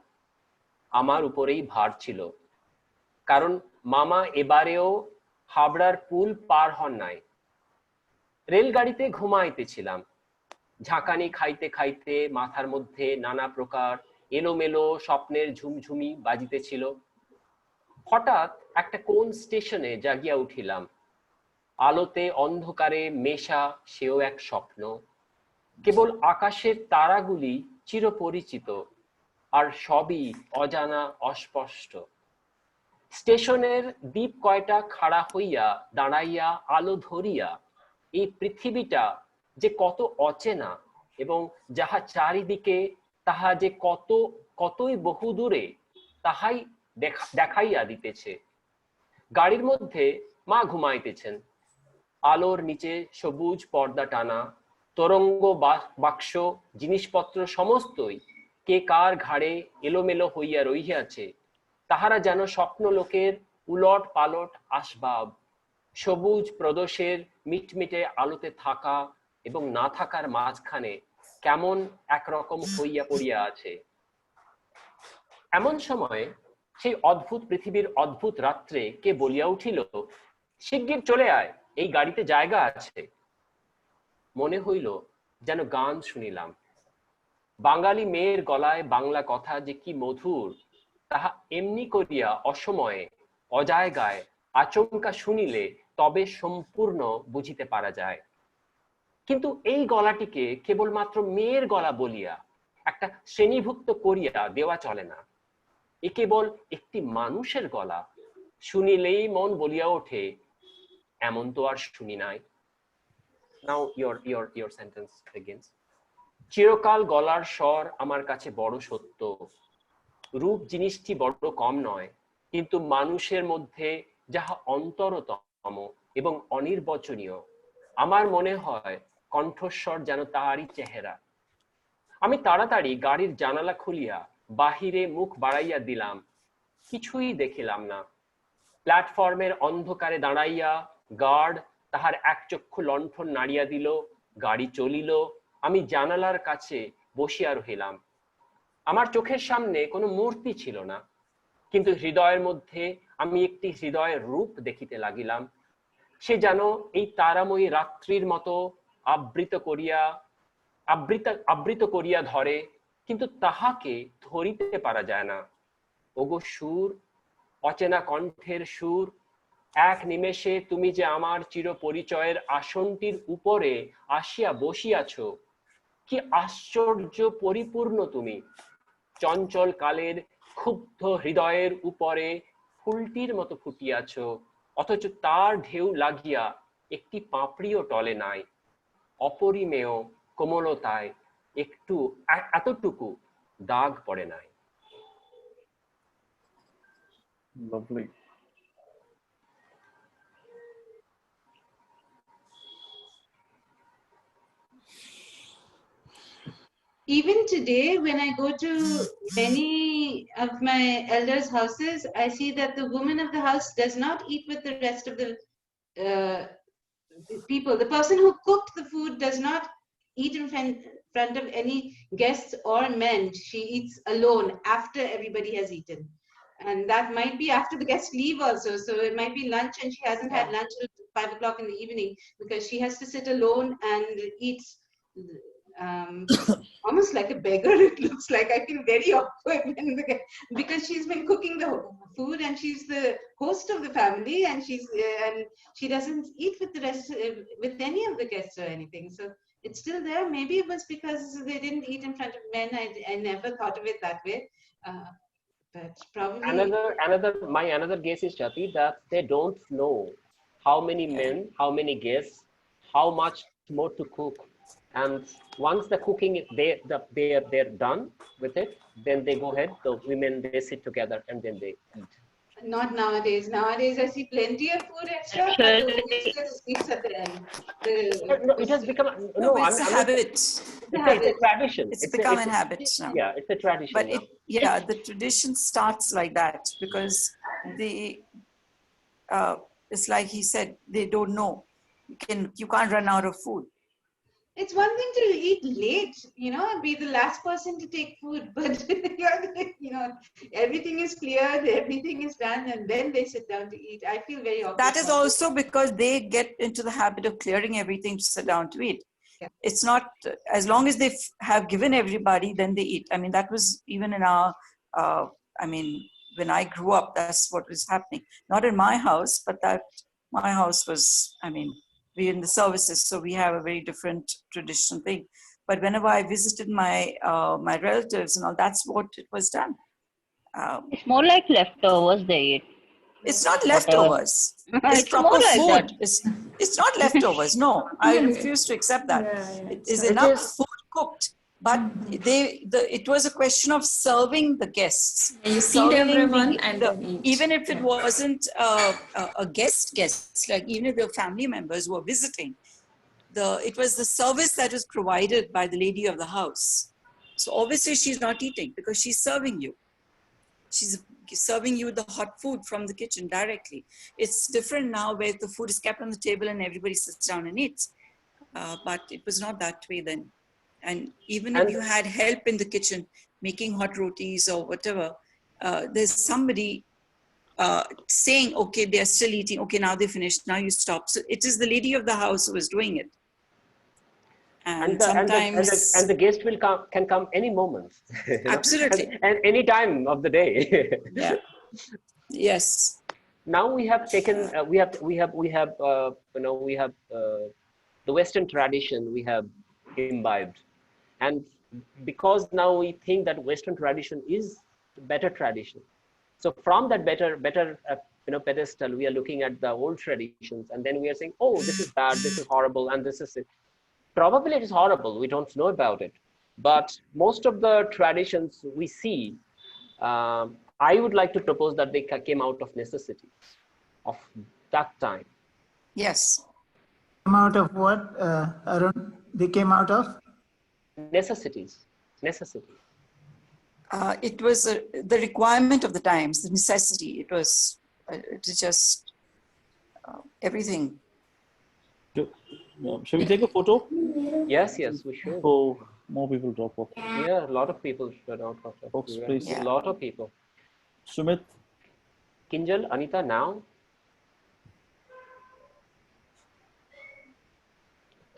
আমার উপরেই ভার ছিল, কারণ মামা এবারেও হাবড়ার পুল পার হন নাই। রেলগাড়িতে ঘুমাইতেছিলাম, ঝাঁকানি খাইতে খাইতে মাথার মধ্যে নানা প্রকার এলোমেলো স্বপ্নের ঝুমঝুমি বাজিতেছিল। হঠাৎ একটা কোন স্টেশনে জাগিয়া উঠিলাম, আলোতে অন্ধকারে মেশা সেও এক স্বপ্ন, কেবল আকাশের তারাগুলি চিরপরিচিত, আর সবই অজানা অস্পষ্ট। স্টেশনের দ্বীপ কয়টা খাড়া হইয়া দাঁড়াইয়া আলো ধরিয়া এই পৃথিবীটা যে কত অচেনা এবং যাহা চারিদিকে তাহা যে কতই বহু দূরে তাহাই দেখাইয়া দিতেছে। গাড়ির মধ্যে মা ঘুমাইতেছেন, আলোর নিচে সবুজ পর্দা টানা, তরঙ্গ বাক্স জিনিসপত্র সমস্তই কে কার ঘাড়ে এলোমেলো হইয়া রহিয়াছে, তাহারা যেন স্বপ্ন লোকের উলট পালট আসবাব, সবুজ প্রদোষের মিটমিটে আলোতে থাকা এবং না থাকার মাঝখানে কেমন একরকম হইয়া পড়িয়া আছে। এমন সময় সেই অদ্ভুত পৃথিবীর অদ্ভুত রাত্রে কে বলিয়া উঠিল, শিগগির চলে আয়, এই গাড়িতে জায়গা আছে। মনে হইল যেন গান শুনিলাম। বাঙালি মেয়ের গলায় বাংলা কথা যে কি মধুর, তাহা এমনি করিয়া অসময়ে অজায়গায় আচমকা শুনিলে তবে সম্পূর্ণ বুঝিতে পারা যায়। কিন্তু এই গলাটিকে কেবলমাত্র মেয়ের গলা বলিয়া একটা শ্রেণীভুক্ত করিয়া দেওয়া চলে না। এ কেবল একটি মানুষের গলা, শুনিলেই মন বলিয়া ওঠে, এমন তো আর শুনি নাই। Now your sentence begins. চিরকাল গলার স্বর আমার কাছে বড় সত্য। রূপ জিনিসটি বড় কম নয়, কিন্তু মানুষের মধ্যে যাহা অন্তরতম এবং অনির্বচনীয়, আমার মনে হয় কণ্ঠস্বর যেন তাহারই চেহারা। আমি তাড়াতাড়ি গাড়ির জানালা খুলিয়া বাহিরে মুখ বাড়াইয়া দিলাম, কিছুই দেখিলাম না। প্ল্যাটফর্মের অন্ধকারে দাঁড়াইয়া গার্ড তাহার এক চক্ষু লণ্ঠন নাড়িয়া দিল, গাড়ি চলিল। আমি জানালার কাছে বসিয়া রহিলাম। আমার চোখের সামনে কোনো মূর্তি ছিল না, কিন্তু হৃদয়ের মধ্যে আমি একটি হৃদয়ের রূপ দেখিতে লাগিলাম। সে যেন এই তারাময়ী রাত্রির মতো আবৃত করিয়া ধরে, কিন্তু তাহাকে ধরিতে পারা যায় না। ওগো সুর, অচেনা কণ্ঠের সুর, এক নিমেষে তুমি যে আমার চির পরিচয়ের আসনটির উপরে আসিয়া বসিয়াছ। কি আশ্চর্য পরিপূর্ণ তুমি! চঞ্চল কালের ক্ষুব্ধ হৃদয়ের উপরে ফুলটির মতো ফুটিয়াছ, অথচ তার ঢেউ লাগিয়া একটি পাপড়িও টলে নাই। অপরিমেয় কোমলতায় এতটুকু দাগ পড়ে নাই। Lovely. Even today, when I go to many of my elders' houses, I see that the woman of the house does not eat with the rest of the people. The person who cooked the food does not eat in front of any guests or men. She eats alone after everybody has eaten. And that might be after the guests leave also. So it might be lunch and she hasn't had lunch till 5 o'clock in the evening because she has to sit alone and eat almost like a beggar. It looks like. I feel very awkward because she's been cooking the food and she's the host of the family, and she doesn't eat with the rest with any of the guests or anything. So it's still there. Maybe it was because they didn't eat in front of men. I never thought of it that way. But probably another guess is, Jati, that they don't know how many men, how many guests, how much more to cook. And once the cooking they're done with it, then they go ahead. The women, they sit together and then they eat. Not nowadays. Nowadays, I see plenty of food extra. But the waitress eats at the end. No, it has become it's a habit. It's a tradition. It's become a habit now. Yeah, it's a tradition. But the tradition starts like that because it's like he said, they don't know. You can't run out of food. It's one thing to eat late, be the last person to take food, but everything is cleared, everything is done, and then they sit down to eat. I feel very awkward. That is also because they get into the habit of clearing everything to sit down to eat. Yeah. It's not, as long as they have given everybody, then they eat. I mean, that was even in our, when I grew up, that's what was happening. Not in my house, but my house was, we're in the services, so we have a very different traditional thing. But whenever I visited my relatives and all, that's what it was done. It's more like leftovers they eat. It's not leftovers. It's It's more proper like food. that. It's not leftovers. No, I refuse to accept that. It is enough food cooked, but it was a question of serving the guests. Yeah, you feed Serving everyone and then eat. even if it wasn't a guest, like even if they were family members who were visiting, it was the service that was provided by the lady of the house. So obviously she's not eating because she's serving you. She's serving you the hot food from the kitchen directly. It's different now where the food is kept on the table and everybody sits down and eats. But it was not that way then. And even if you had help in the kitchen, making hot rotis or whatever, there's somebody saying, okay, they're still eating. Okay, now they finished. Now you stop. So it is the lady of the house who is doing it. And sometimes the guest can come any moment. Absolutely. and any time of the day. Yeah. Yes. Now we have taken we have the Western tradition we have imbibed, and because now we think that Western tradition is better tradition. So from that better pedestal, we are looking at the old traditions, and then we are saying, oh, this is bad, this is horrible, and this is it. Probably it is horrible, we don't know about it. But most of the traditions we see, I would like to propose that they came out of necessity of that time. Yes. Come out of what, Arun? They came out of? Necessities. Necessity. It was the requirement of the times, the necessity. It was just everything. Shall we take a photo? Yes, we should. So more people drop off. Yeah, a lot of people should out of that. Folks, please. A lot of people. Sumit. Kinjal, Anita, now.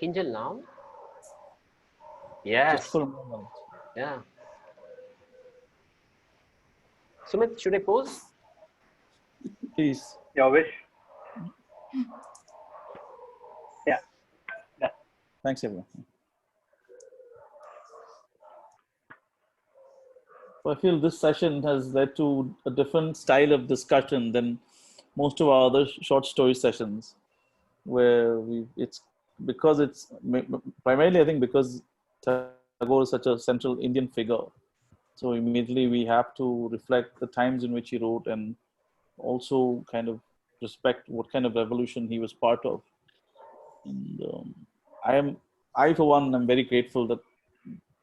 Kinjal, now. Yes. Just for a moment. Yeah. Sumit, should I pose? Please. Your wish. Yeah. Thanks, everyone. So I feel this session has led to a different style of discussion than most of our other short story sessions, where it's primarily, I think, because Tagore is such a central Indian figure. So immediately we have to reflect the times in which he wrote and also kind of respect what kind of revolution he was part of. And I for one, am very grateful that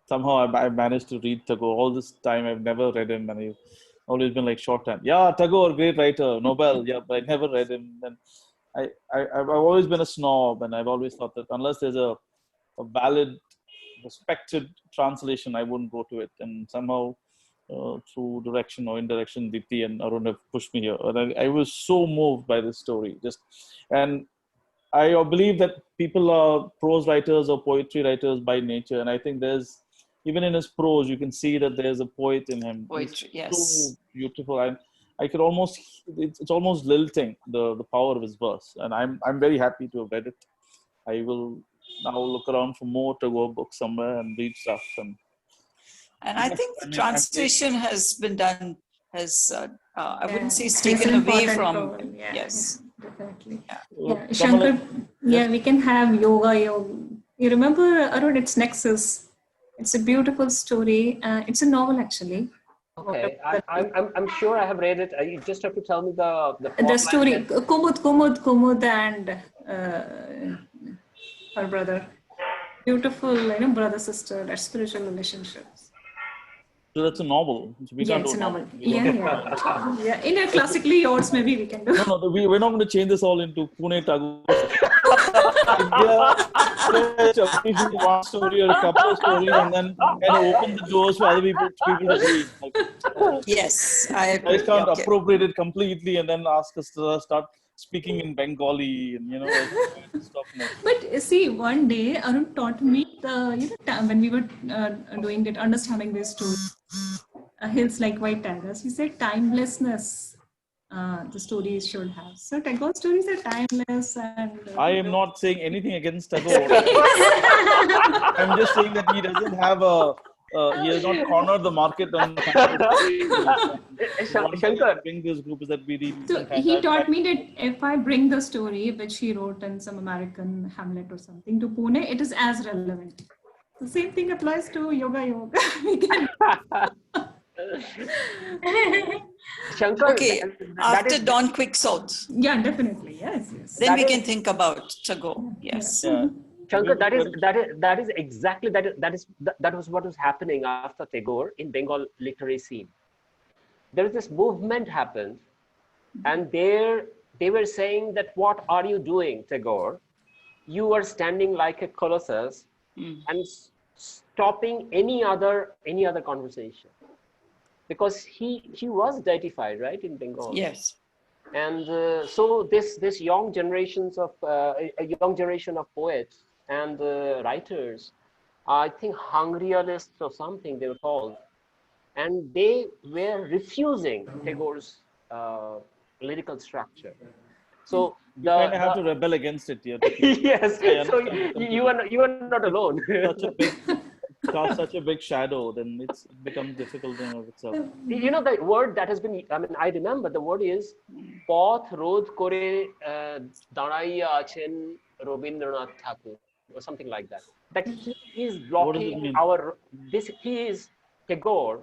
somehow I managed to read Tagore. All this time I've never read him, and I've always been like shorthand. Yeah, Tagore, great writer, Nobel. Yeah, but I never read him. And I've always been a snob, and I've always thought that unless there's a valid, respected translation, I wouldn't go to it. And somehow, through direction or indirection, Diti and Arun have pushed me here. And I was so moved by this story. And I believe that people are prose writers or poetry writers by nature. And I think even in his prose, you can see that there's a poet in him. Poetry, yes. So beautiful. I could almost, it's almost lilting, the power of his verse. And I'm very happy to have read it. I will now look around for more Tagore books somewhere and read stuff. And I think the translation has been done, I wouldn't say it's taken away from, yes. Definitely. Yeah. Shankar, we can have yoga. You remember, Arun, it's Nexus. It's a beautiful story. It's a novel, actually. Okay, I'm sure I have read it. You just have to tell me the story. Kumud and her brother. Beautiful, brother sister. That spiritual relationships. So that's a novel. So it's a novel. Yeah. In a classically yours, maybe we can do. No, we're not going to change this all into Pune Tagore. One story or a couple of stories, and then open the doors for other people to read. Yes, I agree. I can't appropriate it completely and then ask us to start speaking in Bengali, and stuff. But see, one day Arun taught me when we were doing that, understanding this story, Hills Like White Tigers. He said timelessness. The stories should have. So Tagore stories are timeless, and I am not saying anything against Tagore. I'm just saying that he doesn't have a he has not cornered the market on Shankar. bring this group is that we read. So he taught me that if I bring the story which he wrote in some American Hamlet or something to Pune, it is as relevant. The same thing applies to yoga. Shankar, Okay, after Don Quixote. Yeah, definitely. Yes. Then we can think about Tagore. Yes. Yeah. Shankar, that is exactly that was what was happening after Tagore in Bengal literary scene. There was this movement happened, and they were saying that, what are you doing, Tagore? You are standing like a colossus and stopping any other conversation, because he was deified, right, in Bengal. Yes. And so this young generation of poets and writers, I think Hungryalists or something they were called, and they were refusing Tagore's lyrical structure. So you kind of have to rebel against it. Yes. So you are not alone. Such a big shadow, then it becomes difficult in of itself. You know, the word that has been, I remember the word is Path Rodh Kore Daraiya Achen Rabindranath Tagore, or something like that. That he is blocking Tagore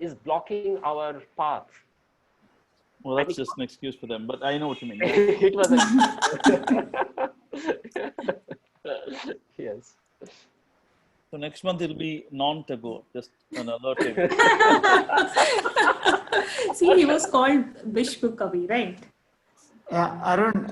is blocking our path. Well, that's just an excuse for them, but I know what you mean. It was yes. So next month it'll be non-Tagore, just another Tagore. See, he was called Vishnu Kavi, right? Yeah, Arun.